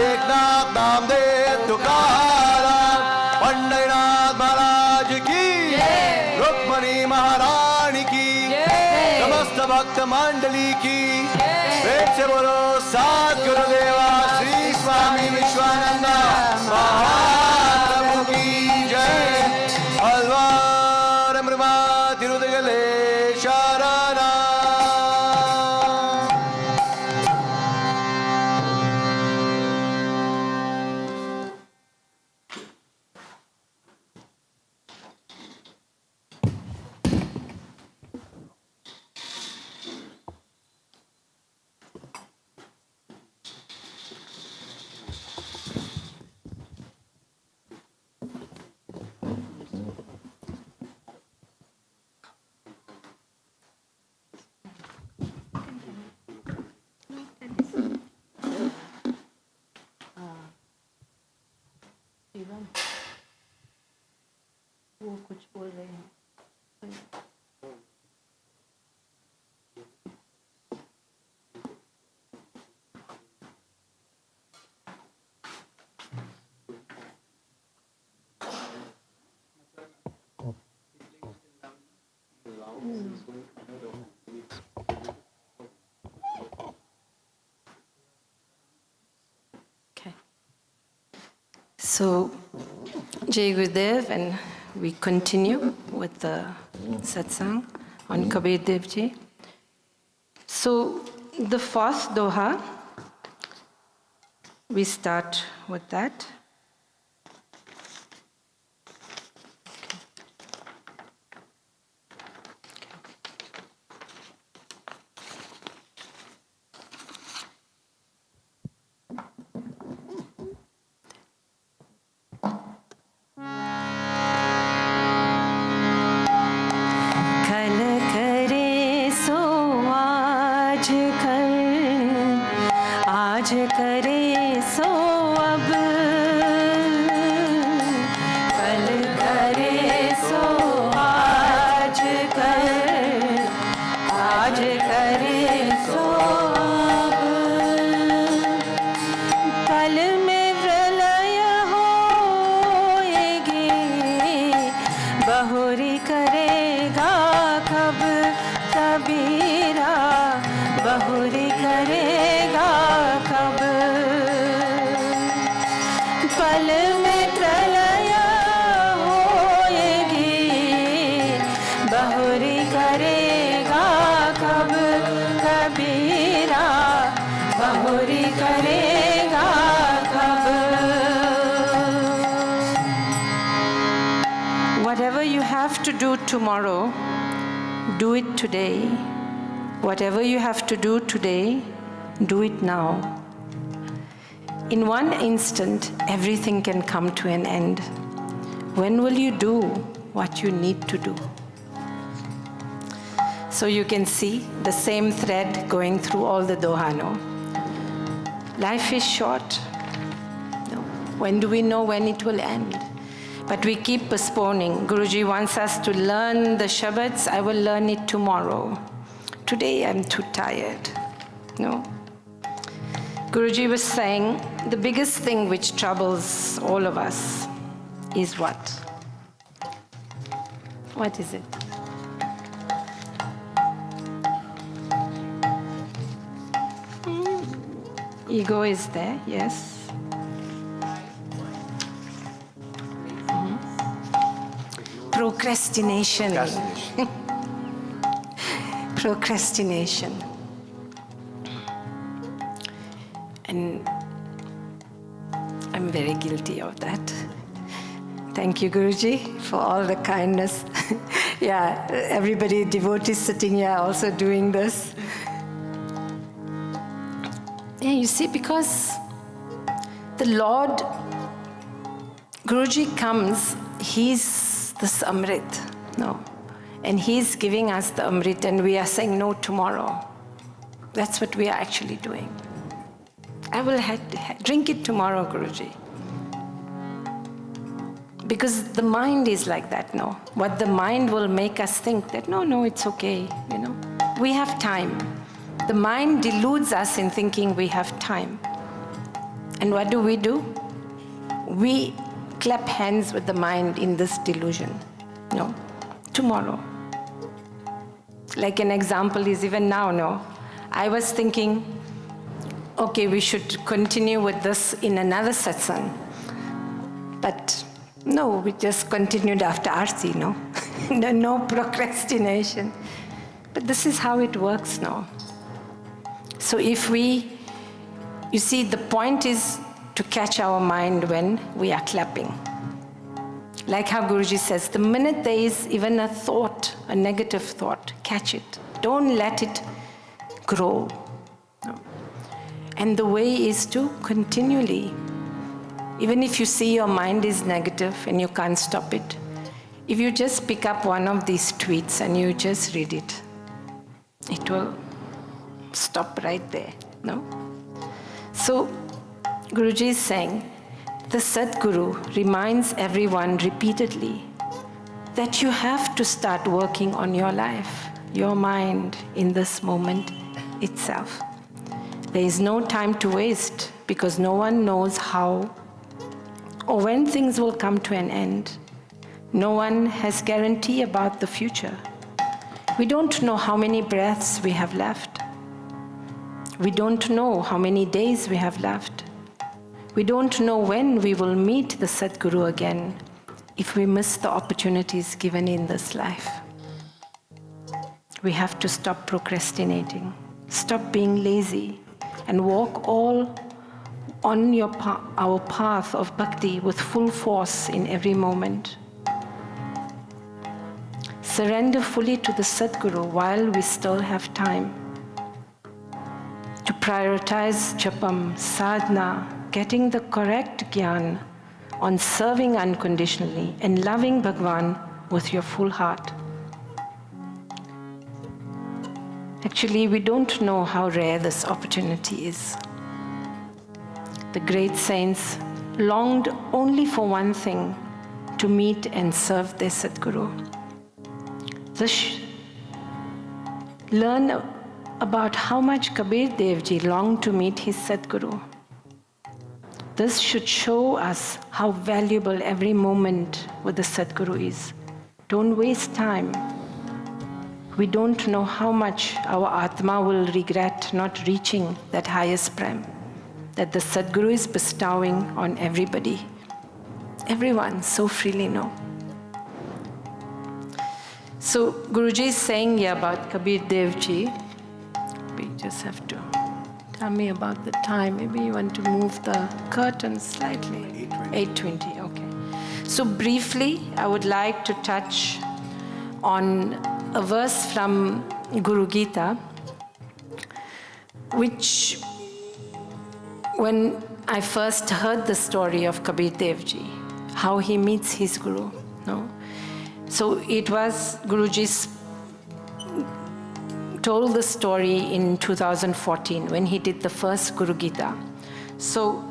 Speaker 4: एकनाथ नामदेव तुकाराम पंढरीनाथ महाराज की रुक्मणी महारानी की समस्त भक्त मंडली की प्रेम से बोलो सात गुरुदेवा श्री स्वामी विश्वानंदा महाप्रभु की जय। हलवार मृमा तिरुदगले शरणा।
Speaker 1: कुछ बोल रहे हैं. Okay. So, Jai Gurudev, and we continue with the satsang on Kabir Dev Ji. So, the fourth doha, we start with that. Whatever you have to do tomorrow, do it today. Whatever you have to do today, do it now. In one instant, everything can come to an end. When will you do what you need to do? So you can see the same thread going through all the doha, no? Life is short. No. When do we know when it will end? But we keep postponing. Guruji wants us to learn the Shabads. I will learn it tomorrow. Today I'm too tired. No. Guruji was saying the biggest thing which troubles all of us is what? What is it? Ego is there, yes. Procrastination. Procrastination. And I'm very guilty of that. Thank you, Guruji, for all the kindness. Yeah, everybody, devotees sitting here also doing this. Yeah, you see, because the Lord, Guruji comes, He's this Amrit, no? And He's giving us the Amrit and we are saying no tomorrow. That's what we are actually doing. I will drink it tomorrow, Guruji. Because the mind is like that, no? What the mind will make us think that, no, it's okay, you know? We have time. The mind deludes us in thinking we have time. And what do? We clap hands with the mind in this delusion. No, tomorrow. Like an example is even now, no? I was thinking, okay, we should continue with this in another satsang. But no, we just continued after Aarti, no? No procrastination. But this is how it works now. So if you see, the point is to catch our mind when we are clapping. Like how Guruji says, the minute there is even a thought, a negative thought, catch it. Don't let it grow. No. And the way is to continually, even if you see your mind is negative and you can't stop it, if you just pick up one of these tweets and you just read it, it will stop right there, no? So, Guruji is saying, the Sadguru reminds everyone repeatedly that you have to start working on your life, your mind in this moment itself. There is no time to waste because no one knows how or when things will come to an end. No one has guarantee about the future. We don't know how many breaths we have left. We don't know how many days we have left. We don't know when we will meet the Sadguru again if we miss the opportunities given in this life. We have to stop procrastinating, stop being lazy, and walk all on our path of bhakti with full force in every moment. Surrender fully to the Sadguru while we still have time. To prioritize japam, sadhana, getting the correct gyan on serving unconditionally and loving Bhagwan with your full heart. Actually, we don't know how rare this opportunity is. The great saints longed only for one thing, to meet and serve their Sadguru. Learn about how much Kabir Dev Ji longed to meet his Sadguru. This should show us how valuable every moment with the Sadguru is. Don't waste time. We don't know how much our Atma will regret not reaching that highest prem that the Sadguru is bestowing on everybody. Everyone so freely know. So Guruji is saying here about Kabir Dev Ji. We just have to tell me about the time. Maybe you want to move the curtain slightly. 8:20, okay. So briefly, I would like to touch on a verse from Guru Gita, which when I first heard the story of Kabir Dev Ji, how he meets his Guru, no? So it was Guruji's told the story in 2014 when he did the first Guru Gita. So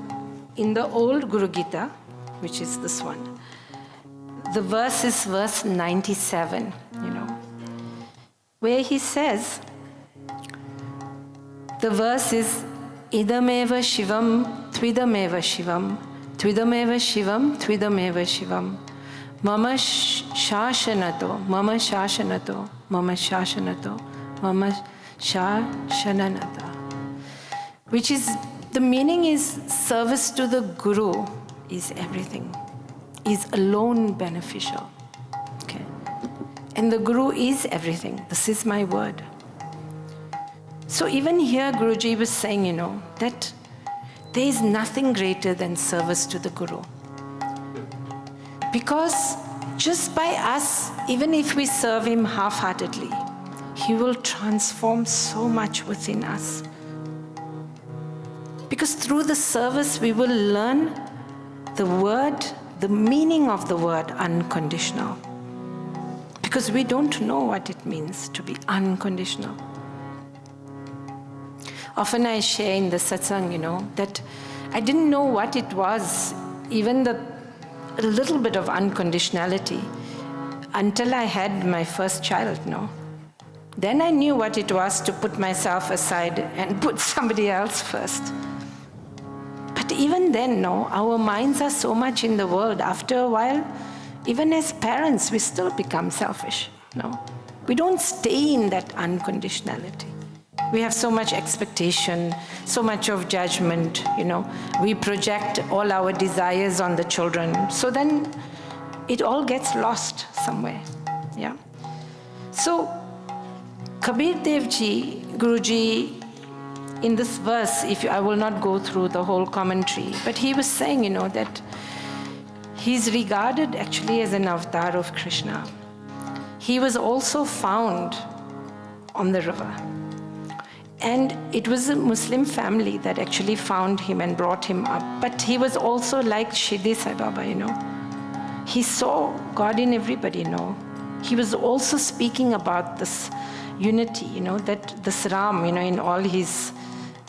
Speaker 1: in the old Guru Gita, which is this one, the verse is verse 97, where he says, the verse is, idameva shivam, tvidameva shivam, tvidameva shivam, tvidameva shivam, mama shashanato, mama shashanato, mama shashanato, mama shashananata. Which is, the meaning is, service to the Guru is everything, is alone beneficial. Okay. And the Guru is everything. This is my word. So even here Guruji was saying, that there is nothing greater than service to the Guru. Because just by us, even if we serve him half-heartedly, he will transform so much within us. Because through the service, we will learn the word, the meaning of the word unconditional. Because we don't know what it means to be unconditional. Often I share in the satsang, that I didn't know what it was, even a little bit of unconditionality, until I had my first child, Then I knew what it was to put myself aside and put somebody else first. But even then, our minds are so much in the world. After a while, even as parents, we still become selfish. We don't stay in that unconditionality. We have so much expectation, so much of judgment, We project all our desires on the children. So then it all gets lost somewhere. Yeah. So Kabir Dev Ji, Guruji, in this verse, I will not go through the whole commentary, but he was saying, that he's regarded actually as an avatar of Krishna. He was also found on the river. And it was a Muslim family that actually found him and brought him up. But he was also like Shirdi Sai Baba, He saw God in everybody, He was also speaking about this unity, that this Ram, in all his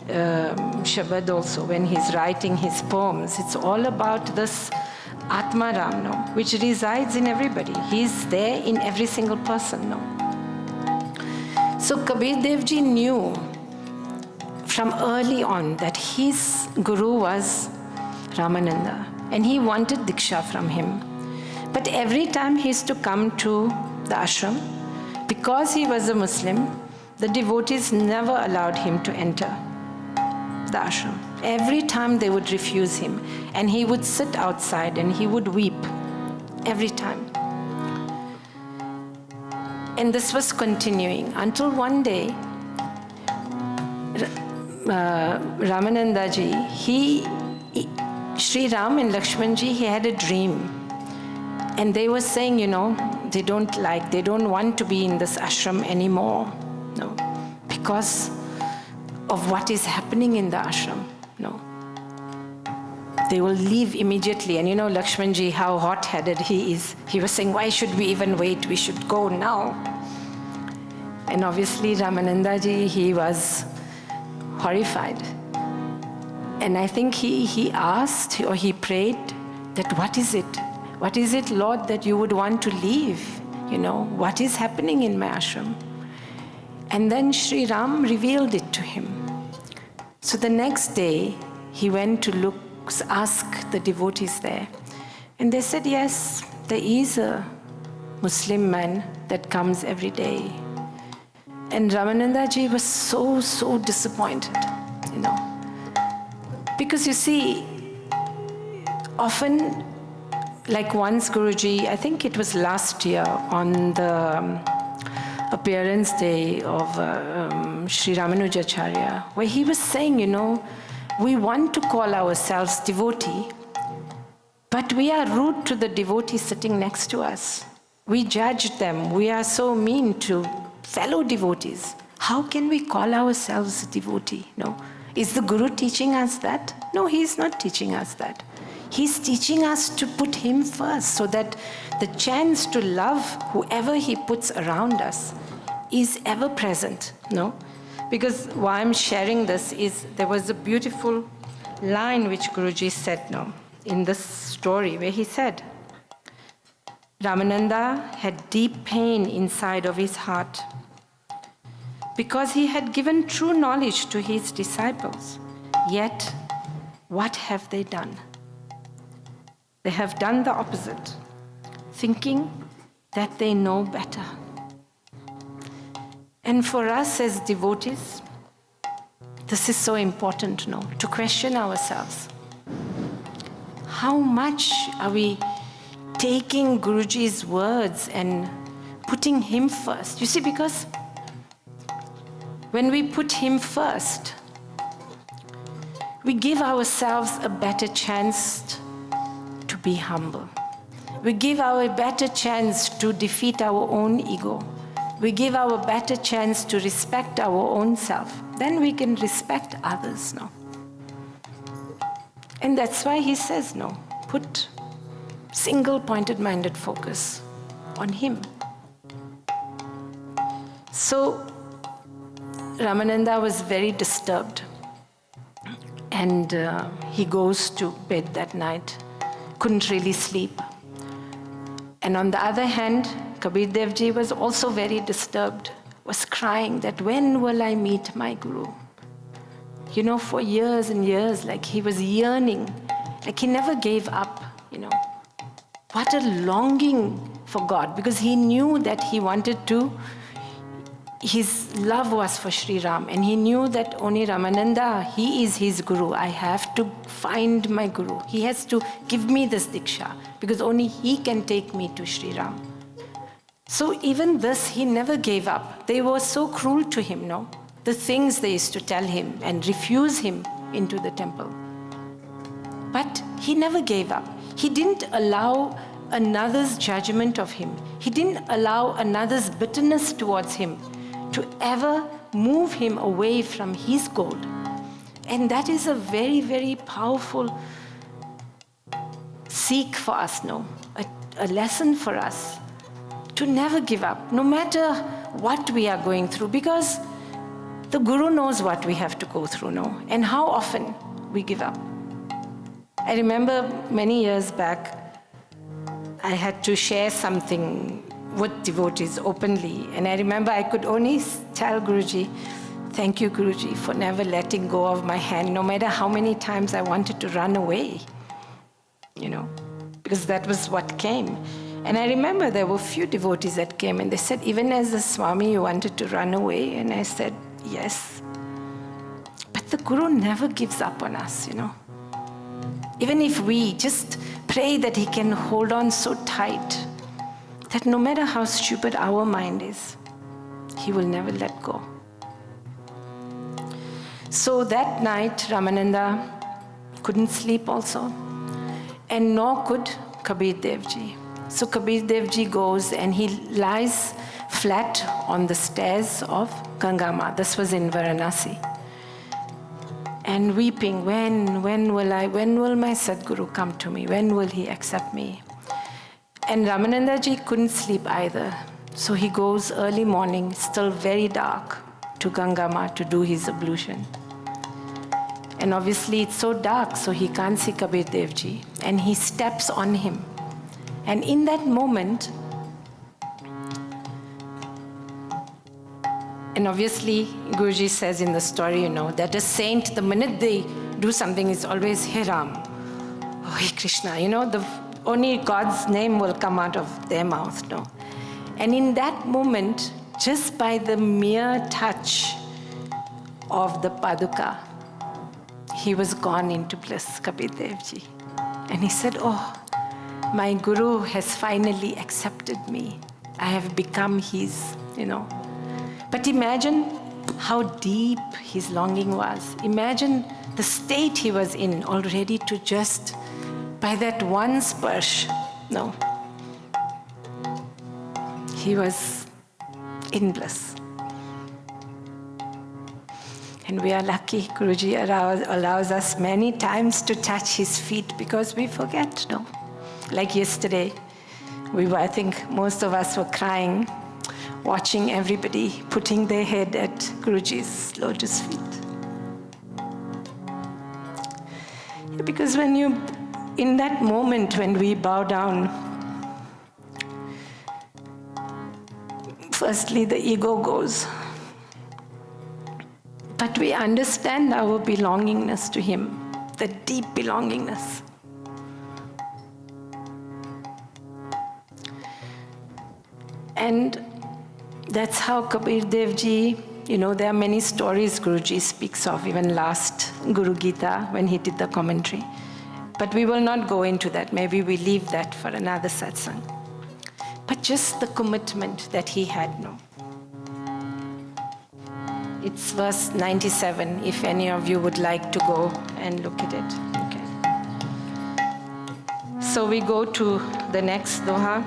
Speaker 1: Shabad also, when he's writing his poems, it's all about this Atma Ram, no, which resides in everybody. He is there in every single person, no. So Kabir Dev Ji knew from early on that his guru was Ramananda, and he wanted Diksha from him. But every time he used to come to the ashram, because he was a Muslim, the devotees never allowed him to enter the ashram. Every time they would refuse him, and he would sit outside and he would weep every time. And this was continuing until one day, Ramananda ji, Sri Ram and Lakshman ji, he had a dream. And they were saying, they don't want to be in this ashram anymore, no, because of what is happening in the ashram, no. They will leave immediately. And Lakshman ji, how hot-headed he is. He was saying, why should we even wait? We should go now. And obviously Ramananda ji, he was horrified. And I think he asked or he prayed that, what is it? What is it, Lord, that you would want to leave? What is happening in my ashram? And then Sri Ram revealed it to him. So the next day, he went to ask the devotees there. And they said, yes, there is a Muslim man that comes every day. And Ramananda ji was so disappointed, Because you see, often, like once Guruji, I think it was last year on the appearance day of Sri Ramanujacharya, where he was saying, we want to call ourselves devotee, but we are rude to the devotee sitting next to us. We judge them. We are so mean to fellow devotees. How can we call ourselves devotee? No. Is the Guru teaching us that? No, he is not teaching us that. He's teaching us to put him first, so that the chance to love whoever he puts around us is ever present, no? Because why I'm sharing this is, there was a beautiful line which Guruji said, in this story, where he said, Ramananda had deep pain inside of his heart because he had given true knowledge to his disciples. Yet, what have they done? They have done the opposite, thinking that they know better. And for us as devotees, this is so important, to question ourselves. How much are we taking Guruji's words and putting him first? You see, because when we put him first, we give ourselves a better chance to be humble. We give our better chance to defeat our own ego. We give our better chance to respect our own self. Then we can respect others, And that's why he says, put single-pointed minded focus on him. So Ramananda was very disturbed. And he goes to bed that night, couldn't really sleep. And on the other hand, Kabir Dev Ji was also very disturbed, was crying that, when will I meet my Guru? For years and years, like he was yearning, like he never gave up, What a longing for God, because he knew that he wanted to, his love was for Sri Ram, and he knew that only Ramananda, he is his Guru. I have to find my Guru. He has to give me this Diksha, because only he can take me to Sri Ram. So even this, he never gave up. They were so cruel to him, The things they used to tell him and refuse him into the temple. But he never gave up. He didn't allow another's judgment of him. He didn't allow another's bitterness towards him to ever move him away from his goal. And that is a very, very powerful seek for us, a lesson for us to never give up, no matter what we are going through, because the Guru knows what we have to go through, and how often we give up. I remember many years back, I had to share something with devotees openly. And I remember I could only tell Guruji, thank you, Guruji, for never letting go of my hand, no matter how many times I wanted to run away, because that was what came. And I remember there were few devotees that came and they said, even as the Swami, you wanted to run away? And I said, yes. But the Guru never gives up on us, Even if we just pray that he can hold on so tight, that no matter how stupid our mind is, he will never let go. So that night, Ramananda couldn't sleep also, and nor could Kabir Dev Ji. So Kabir Dev Ji goes and he lies flat on the stairs of Gangama. This was in Varanasi. And weeping, when will my Sadguru come to me? When will he accept me? And Ramananda Ji couldn't sleep either. So he goes early morning, still very dark, to Gangama to do his ablution. And obviously it's so dark, so he can't see Kabir Dev Ji. And he steps on him. And in that moment, and obviously Guruji says in the story, that a saint, the minute they do something, is always He Ram, oh He Krishna, only God's name will come out of their mouth, no? And in that moment, just by the mere touch of the Paduka, he was gone into bliss, Kabir Dev Ji. And he said, oh, my Guru has finally accepted me. I have become his, But imagine how deep his longing was. Imagine the state he was in already to just, by that one sparsh, no. He was in bliss. And we are lucky, Guruji allows us many times to touch his feet because we forget, no? Like yesterday, I think most of us were crying, watching everybody putting their head at Guruji's lotus feet. Because in that moment when we bow down, firstly the ego goes. But we understand our belongingness to him, the deep belongingness. And that's how Kabir Dev Ji, there are many stories Guruji speaks of, even last Guru Gita when he did the commentary. But we will not go into that. Maybe we leave that for another satsang. But just the commitment that he had, no. It's verse 97, if any of you would like to go and look at it. Okay. So we go to the next doha.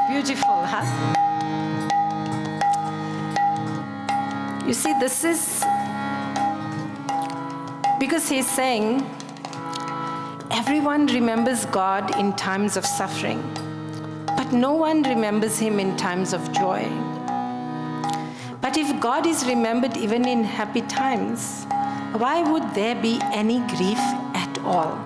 Speaker 1: Beautiful, huh? You see, this is because he's saying everyone remembers God in times of suffering, but no one remembers him in times of joy. But if God is remembered even in happy times, why would there be any grief at all?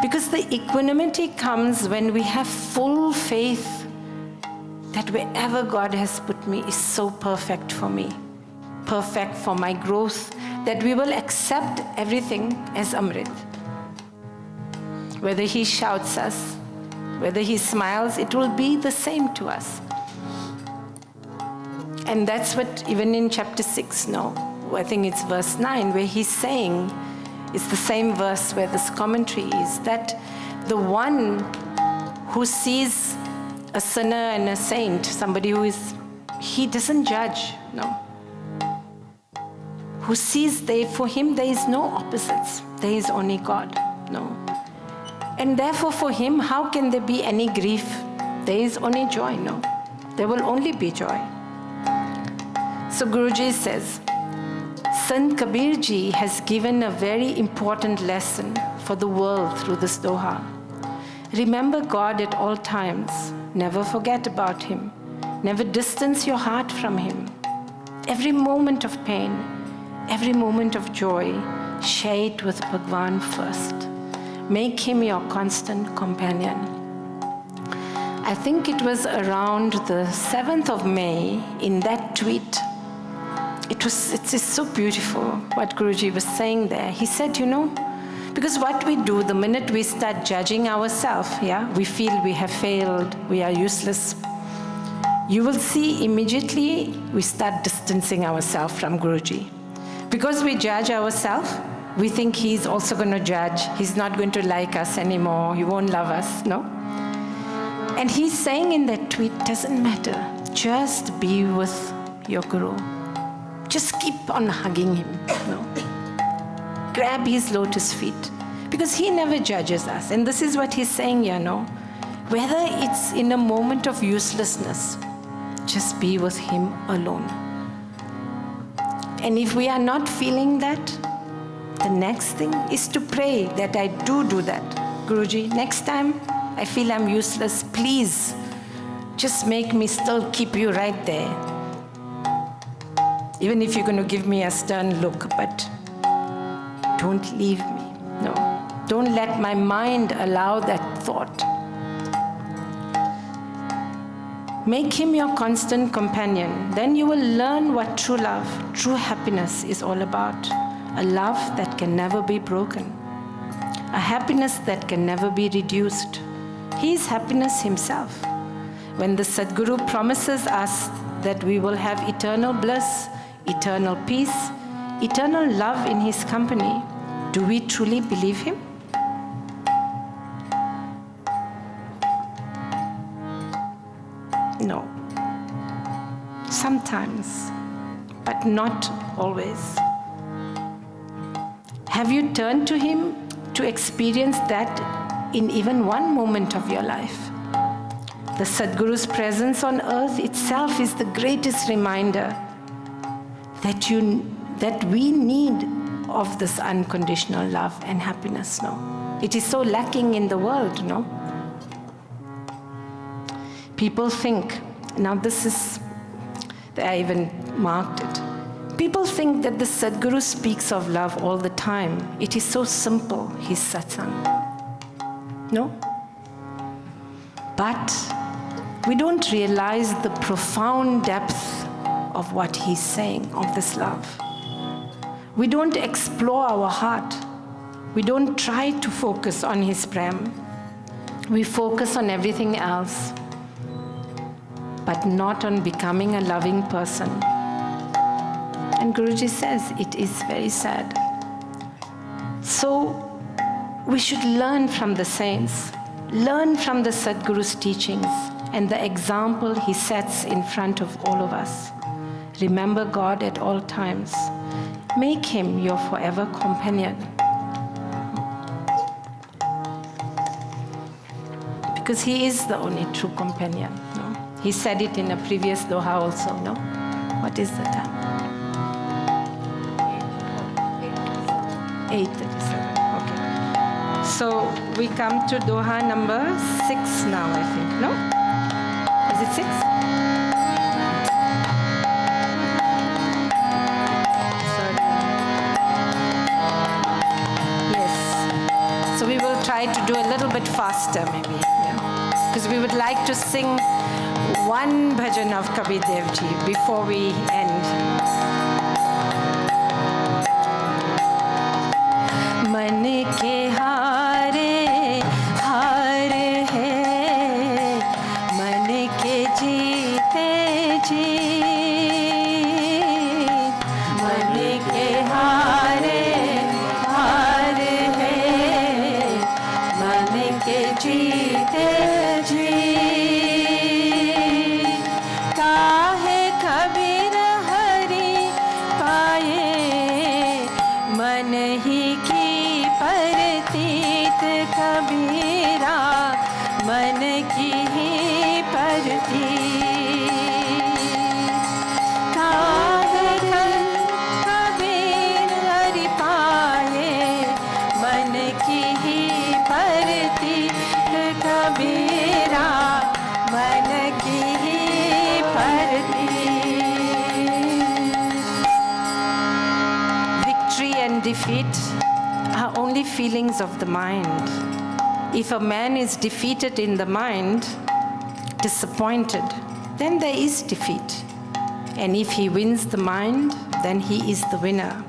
Speaker 1: Because the equanimity comes when we have full faith that wherever God has put me is so perfect for me, perfect for my growth, that we will accept everything as Amrit. Whether He shouts us, whether He smiles, it will be the same to us. And that's what even in chapter 6, no, I think it's verse 9, where He's saying, it's the same verse where this commentary is, that the one who sees a sinner and a saint, somebody who is, he doesn't judge, no. Who sees, for him there is no opposites, there is only God, no. And therefore for him, how can there be any grief? There is only joy, no. There will only be joy. So Guruji says, Saint Kabir ji has given a very important lesson for the world through this doha. Remember God at all times. Never forget about Him. Never distance your heart from Him. Every moment of pain, every moment of joy, share it with Bhagwan first. Make Him your constant companion. I think it was around the 7th of May, in that tweet, it's so beautiful what Guruji was saying there. He said, because what we do, the minute we start judging ourselves, we feel we have failed, we are useless. You will see immediately we start distancing ourselves from Guruji. Because we judge ourselves, we think He's also going to judge. He's not going to like us anymore. He won't love us, no? And He's saying in that tweet, doesn't matter. Just be with your Guru. Just keep on hugging him, no? Grab his lotus feet, because he never judges us. And this is what he's saying here, no? Whether it's in a moment of uselessness, just be with him alone. And if we are not feeling that, the next thing is to pray that I do that. Guruji, next time I feel I'm useless, please just make me still keep you right there. Even if you're going to give me a stern look, but don't leave me. No. Don't let my mind allow that thought. Make him your constant companion. Then you will learn what true love, true happiness is all about. A love that can never be broken. A happiness that can never be reduced. He is happiness himself. When the Sadguru promises us that we will have eternal bliss, eternal peace, eternal love in his company, do we truly believe him? No. Sometimes, but not always. Have you turned to him to experience that in even one moment of your life? The Sadguru's presence on earth itself is the greatest reminder that we need of this unconditional love and happiness, no? It is so lacking in the world, no? People think, now this is, I even marked it. People think that the Sadguru speaks of love all the time. It is so simple, his satsang. No? But we don't realize the profound depth of what he's saying, of this love. We don't explore our heart. We don't try to focus on his prem. We focus on everything else, but not on becoming a loving person. And Guruji says it is very sad. So we should learn from the saints, learn from the Sadguru's teachings and the example he sets in front of all of us. Remember God at all times. Make him your forever companion. Because he is the only true companion. No? He said it in a previous doha also, no? What is the time? 8:37. Okay. So we come to doha number 6 now, I think, no? Is it 6? Sorry. Yes. So we will try to do bit faster maybe, because we would like to sing one bhajan of Kabir Dev Ji before we end. मन के हारे हार है, मन के जीते जीत, मन के हारे हार है, मन के जीते जीत, काहे कबीर हरि पाए, मन ही की परतीत कबीरा, मन की ही परतीत, काहे कबीर हरि पाए, मन की ही परतीत कबीरा, मन की ही परतीत. Victory and defeat are only feelings of the mind. If a man is defeated in the mind, disappointed, then there is defeat. And if he wins the mind, then he is the winner.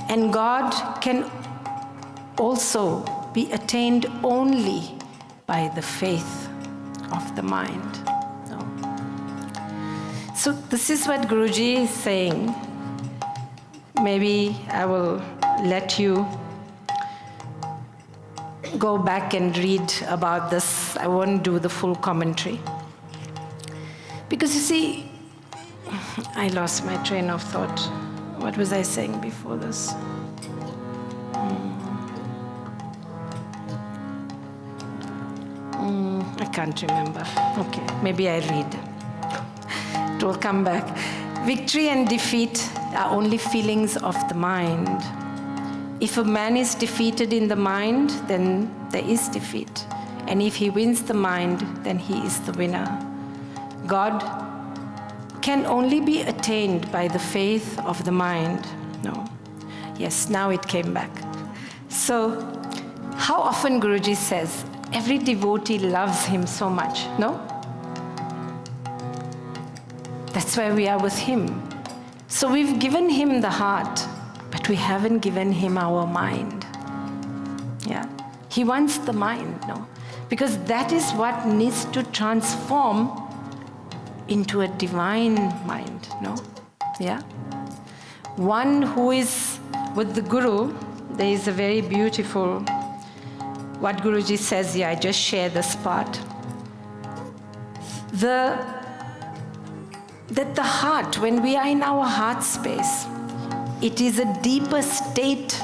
Speaker 1: And God can also be attained only by the faith of the mind. So this is what Guruji is saying. Maybe I will let you go back and read about this. I won't do the full commentary. Because you see, I lost my train of thought. What was I saying before this? I can't remember. Okay, maybe I read. It will come back. Victory and defeat are only feelings of the mind. If a man is defeated in the mind, then there is defeat. And if he wins the mind, then he is the winner. God can only be attained by the faith of the mind. No. Yes, now it came back. So, how often Guruji says, every devotee loves him so much, no? That's why we are with him. So we've given him the heart, but we haven't given him our mind. Yeah. He wants the mind, no? Because that is what needs to transform into a divine mind, no? Yeah. One who is with the Guru, there is a very beautiful, what Guruji says here, I just share this part. That the heart, when we are in our heart space, it is a deeper state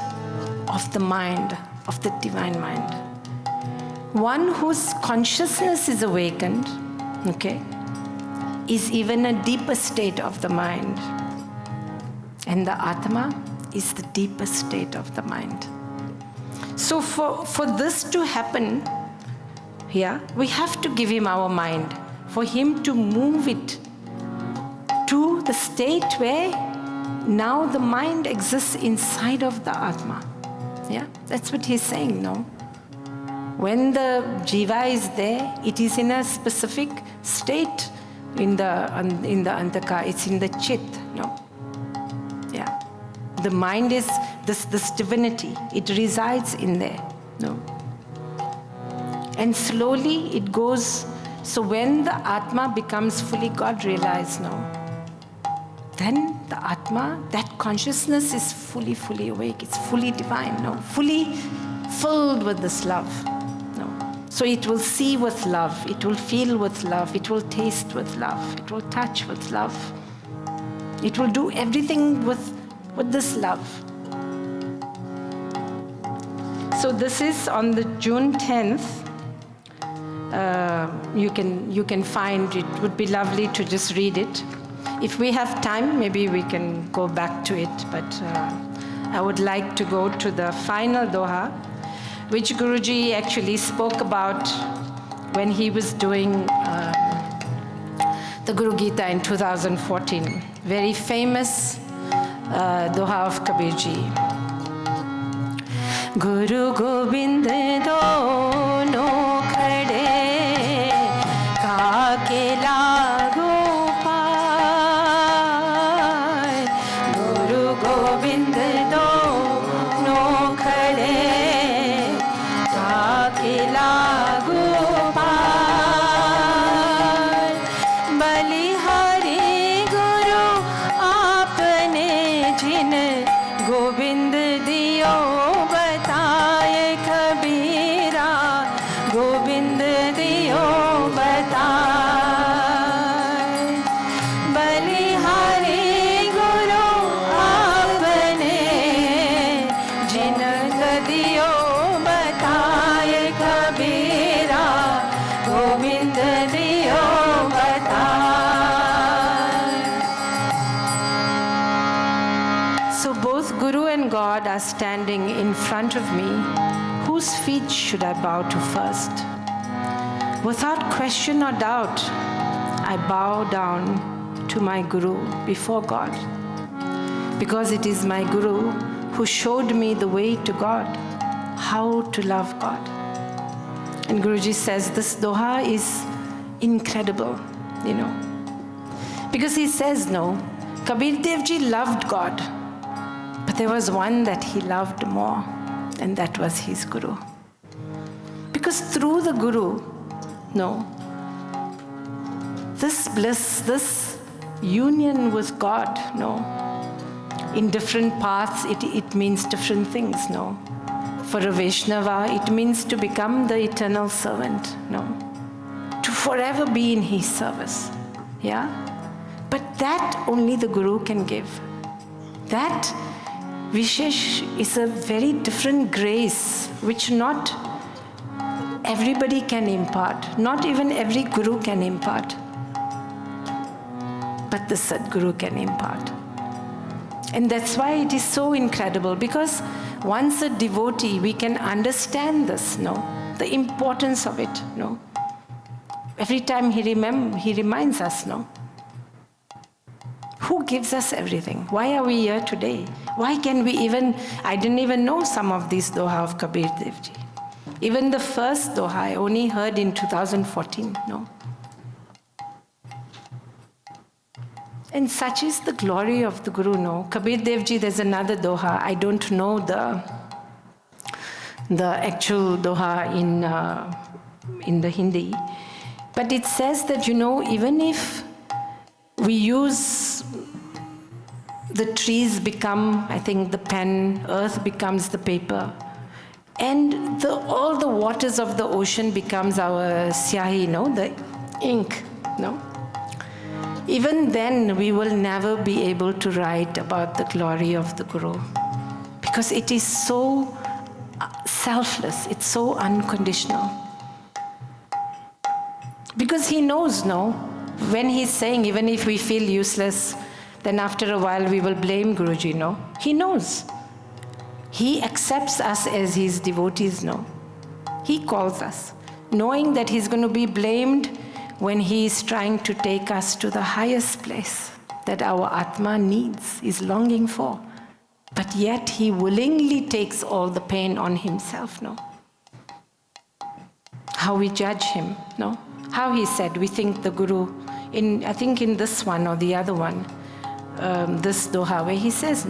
Speaker 1: of the mind, of the divine mind. One whose consciousness is awakened, okay, is even a deeper state of the mind. And the Atma is the deeper state of the mind. So for this to happen, yeah, we have to give him our mind, for him to move it to the state where now the mind exists inside of the Atma. Yeah, that's what he's saying, no? When the jiva is there, it is in a specific state in the antaka, it's in the chit, no? Yeah. The mind is this divinity, it resides in there, no? And slowly it goes, so when the Atma becomes fully God realized, no? Then the Atma, that consciousness is fully awake, it's fully divine, no? Fully filled with this love, no? So it will see with love, it will feel with love, it will taste with love, it will touch with love. It will do everything with this love. So this is on the June 10th. You can find, it would be lovely to just read it. If we have time, maybe we can go back to it, but I would like to go to the final doha, which Guruji actually spoke about when he was doing the Guru Gita in 2014. Very famous doha of Kabir Ji. गुरु गोविंद दोनों खड़े काके लागो पाए गुरु गोविंद दोनों खड़े काके लागो पाए बलिहारी गुरु आपने जिन गोविंद दियो बताए कबीरा गोविंद दियो बताए बलिहारी गुरु आपने जिन दियो बताए कबीरा गोविंद दियो बताए. So both Guru and God are standing in front of me. Whose feet should I bow to first? Without question or doubt, I bow down to my Guru before God. Because it is my Guru who showed me the way to God, how to love God. And Guruji says this doha is incredible, Because he says, Kabir Dev Ji loved God. But there was one that he loved more, and that was his Guru. Because through the Guru, this bliss, this union with God, in different paths, it means different things, For a Vaishnava, it means to become the eternal servant, To forever be in his service, But that only the Guru can give. That Vishesh is a very different grace which not everybody can impart, not even every Guru can impart, but the Sadguru can impart. And that's why it is so incredible, because once a devotee, we can understand this, the importance of it, Every time he reminds us, Who gives us everything? Why are we here today? Why can we I didn't even know some of these doha of Kabir Dev Ji. Even the first doha I only heard in 2014, And such is the glory of the Guru, Kabir Dev Ji, there's another doha. I don't know the actual doha in the Hindi. But it says that, even if we use the trees become, I think, the pen, earth becomes the paper, and all the waters of the ocean becomes our syahi, the ink, Even then, we will never be able to write about the glory of the Guru, because it is so selfless, it's so unconditional. Because he knows, when he's saying, even if we feel useless, then after a while we will blame Guruji, He knows. He accepts us as his devotees, He calls us, knowing that he's going to be blamed when he is trying to take us to the highest place that our Atma needs, is longing for. But yet he willingly takes all the pain on himself, How we judge him, How he said, we think the Guru, I think in this one or the other one, this doha, where he says,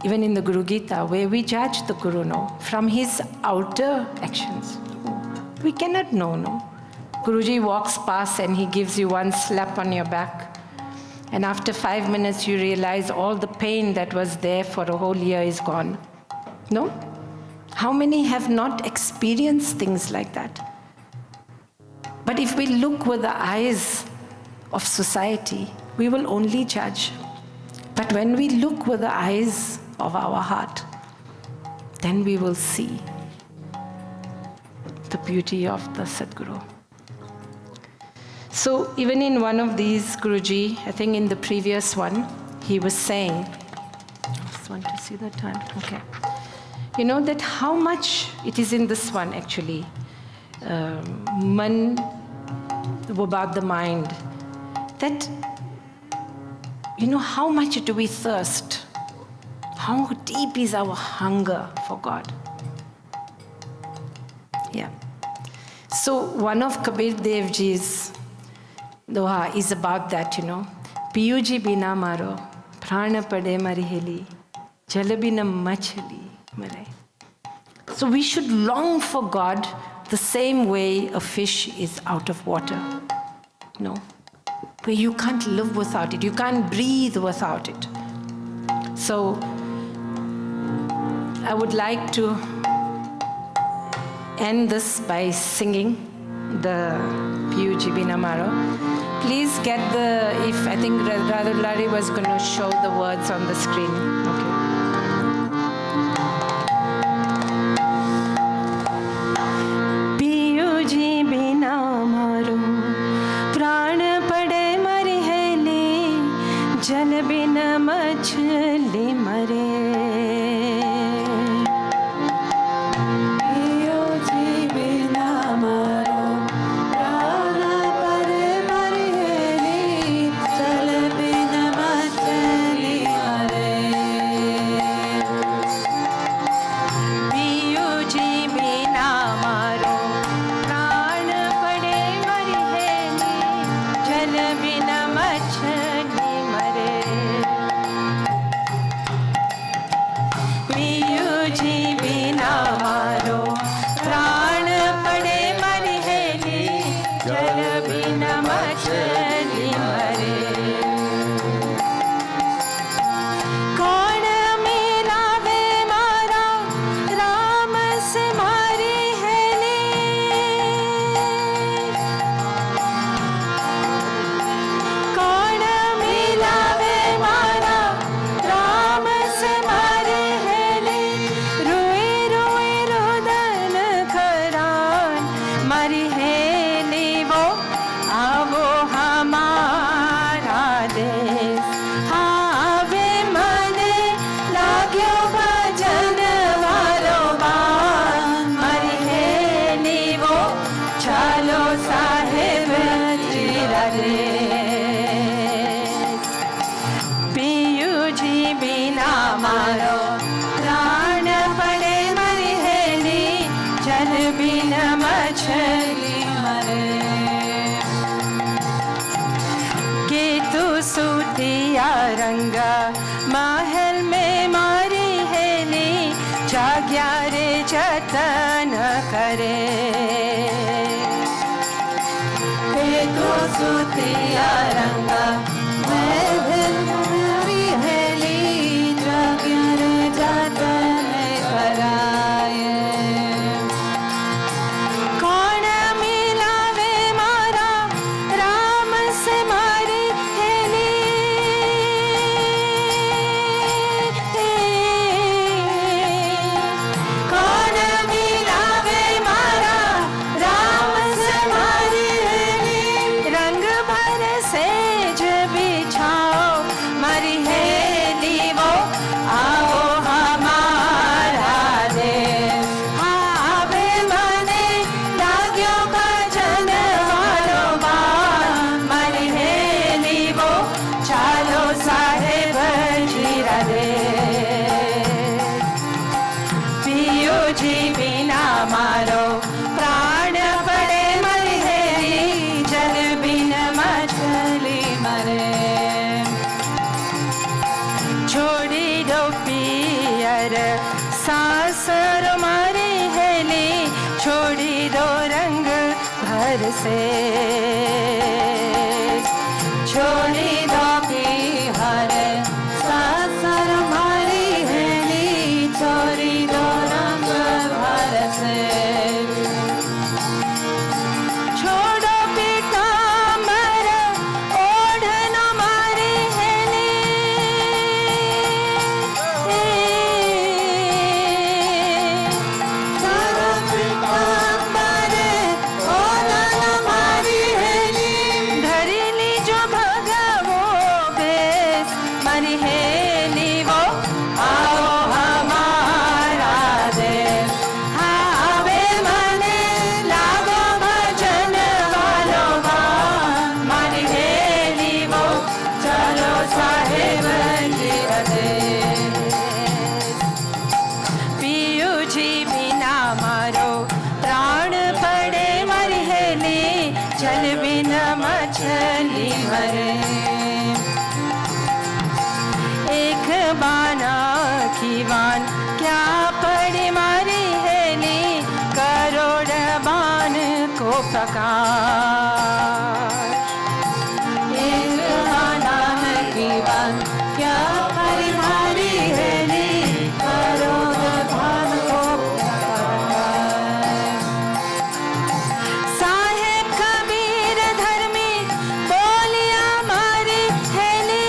Speaker 1: even in the Guru Gita, where we judge the Guru, from his outer actions. We cannot know, Guruji walks past and he gives you one slap on your back. And after 5 minutes, you realize all the pain that was there for a whole year is gone. No? How many have not experienced things like that? But if we look with the eyes of society, we will only judge. But when we look with the eyes of our heart, then we will see the beauty of the Sadguru. So even in one of these, Guruji, I think in the previous one, he was saying, I just want to see the time, okay. That how much, it is in this one actually, man, about the mind, that, how much do we thirst? How deep is our hunger for God? Yeah. So one of Kabir Dev Ji's doha is about that, Piyuji bina maro, prana pade mari heli, jal bina machli mare. So we should long for God the same way a fish is out of water. Where you can't live without it, you can't breathe without it. So I would like to end this by singing the Piyuji bina maro. Please get I think Radha Lari was going to show the words on the screen. Okay. Piyuji bina maro, prana pade mari heli, jal bina machli mare. महल में मारी heli जाग्या रे जतन करे तो सुतिया रंगा महल मारी heli जाग्या रे जतन कराए कौन मिलावे मारा राम से मारी हेली कौन मिलावे मारा राम से मारी हेली रंग भर सेज बिछाओ मारी हेली वो आओ हमारा देश आवे मने लाग्यो भजन वालो बान मारी हेली वो चालो साहेब जीरा दे पियूजी बिना मारो प्राण पड़े मरी हेली जल बिन मछली मरे छोड़ी दो पियर सासर मारी हेली छोड़ी दो रंग भर से छोड़ी दो पियर सासर मारी हेली छोड़ी दो रंग भर से छोड़ो पीताम्बर ओढ़न मारी हेली छोड़ो पीताम्बर ओढ़न मारी हेली धरिली जो भगवो जल बिना मछली मरे एक बाना की बान क्या पड़ी मारी हेली करोड़ बान को प्रकाश एक बाना की बान क्या पड़ी मारी हेली करोड़ बान को प्रकाश साहेब कबीर धर्मी बोलिया मारी हेली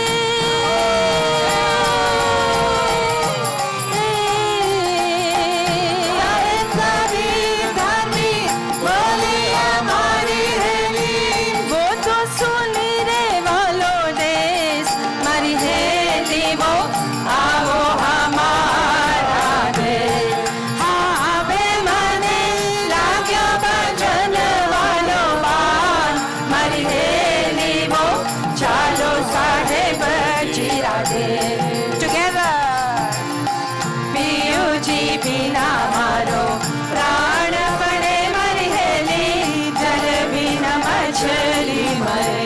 Speaker 1: साहेब कबीर धर्मी बोलिया मारी हेली वो तो सुनी रे वालो देश मारी हेली वो आओ हमारा देश हाँ बे मने लाग्यो भजन वालो बान मारी हेली वो चालो साहेब जीरा दे टुगेदर पियू जी बिना मारो प्राण पड़े मरी हेली जल बिना मछली मरे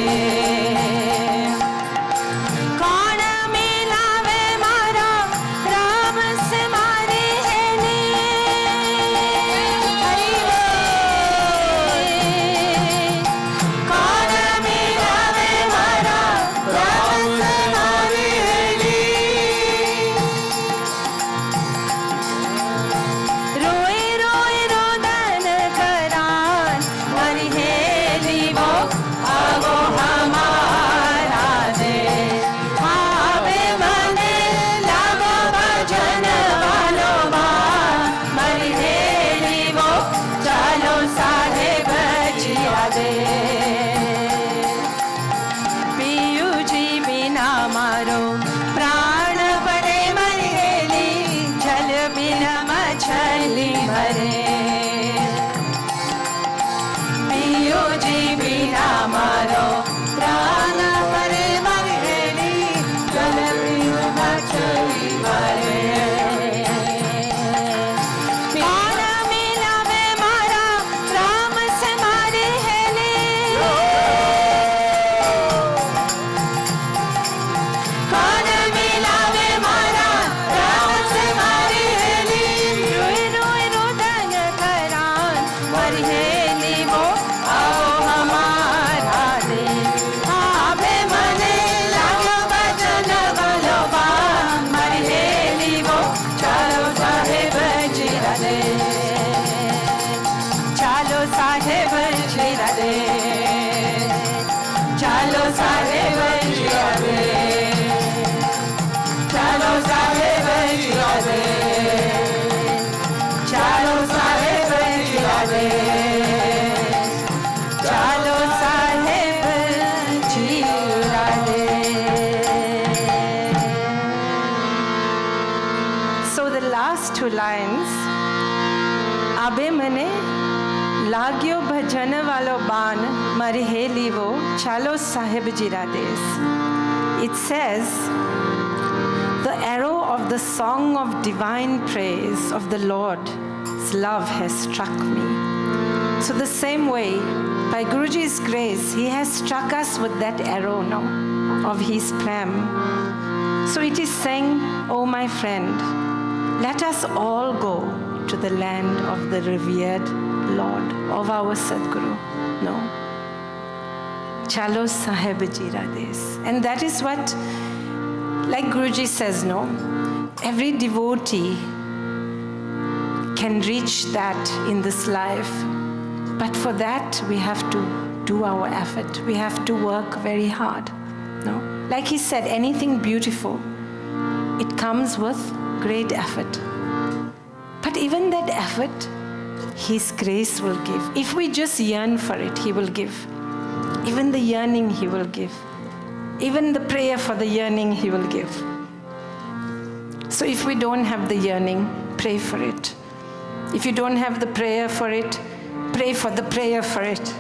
Speaker 1: कौन मिलावे मारा राम से मारी हेली कौन मिलावे मारा राम से मारी हेली रोई रोई रोदन करान मरी हेली वो आवो हमारा देश आवे मने लागो भजन वालो बान मरी हेली वो चालो साहेब जिया दे पियू जी बिना मारो प्राण पड़े मरी हेली जल बिना मछली मरे पियू जी बिना मारो प्राण पड़े मरी हेली जल बिना मछली मरे कौन मिलावे मारा राम से मारी हेली कौन मिलावे मारा राम से मारी हेली रोई रोई रोदन करान मरी हेली वो आओ हमारा देश आवे मने लागो भजन वालो बान मरी हेली वो चालो साहेब जीरा दे चालो साहेब जीरा दे चालो साहेब जीरा दे चालो साहेब जीरा दे चालो साहेब जीरा दे चालो साहेब जीरा दे So the last two lines आबे मने लाग्यो भजन वालो बान मरी हेली वो चालो साहेब जीरा देस it says the arrow of the song of divine praise of the Lord's love has struck me. So the same way, by Guruji's grace, he has struck us with that arrow now of his prem. So it is saying, oh my friend, let us all go to the land of the revered Lord, of our Sadguru. No. Chalo Sahib Jira Des. And that is what, like Guruji says, no, every devotee can reach that in this life. But for that, we have to do our effort. We have to work very hard. No? Like he said, anything beautiful, it comes with great effort. But even that effort, His grace will give. If we just yearn for it, He will give. Even the yearning, He will give. Even the prayer for the yearning, He will give. So if we don't have the yearning, pray for it. If you don't have the prayer for it, pray for the prayer for it.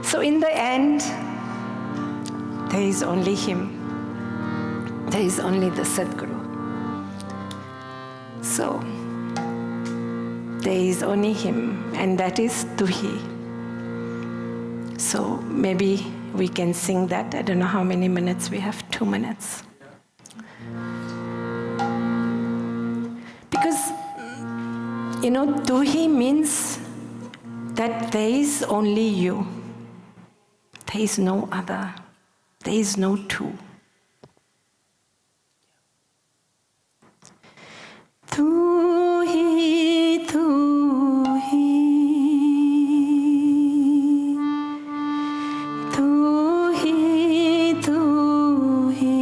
Speaker 1: So in the end, there is only Him. There is only the Sadguru. So, there is only Him, and that is Tuhi. So maybe we can sing that. I don't know how many minutes we have. 2 minutes. Because, Tuhi means that there is only you. There is no other. There is no two. Tu hi, tu hi. Tu hi, tu hi.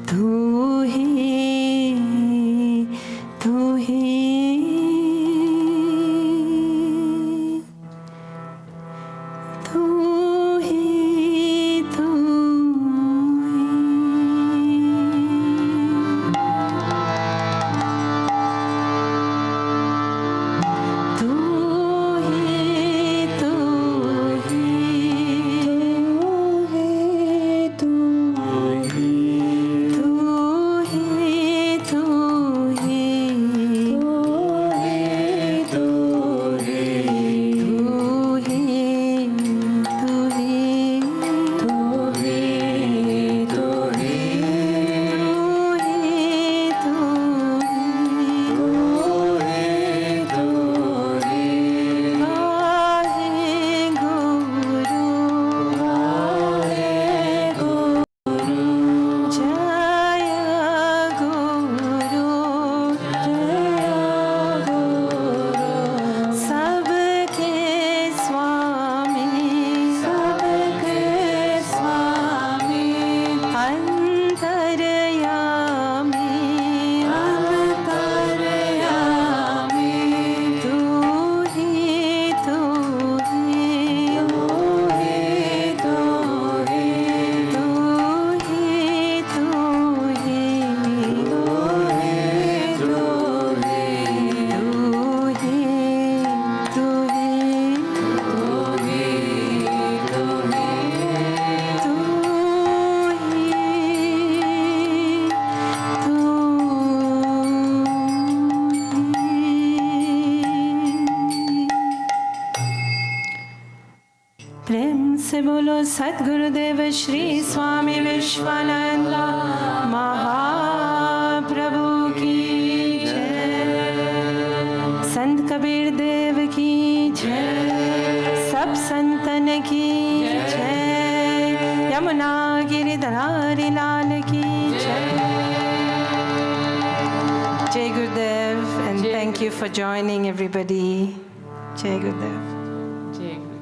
Speaker 1: Tu hi, tu hi. से बोलो सद्गुरुदेव श्री स्वामी विश्वानंदा महाप्रभु की जय, संत कबीर देव की जय, सब संतन की जय, यमुना गिरिधारी लाल की जय. Jai Gurudev, and thank you for joining everybody. Jai Gurudev.
Speaker 2: Jai Gurudev.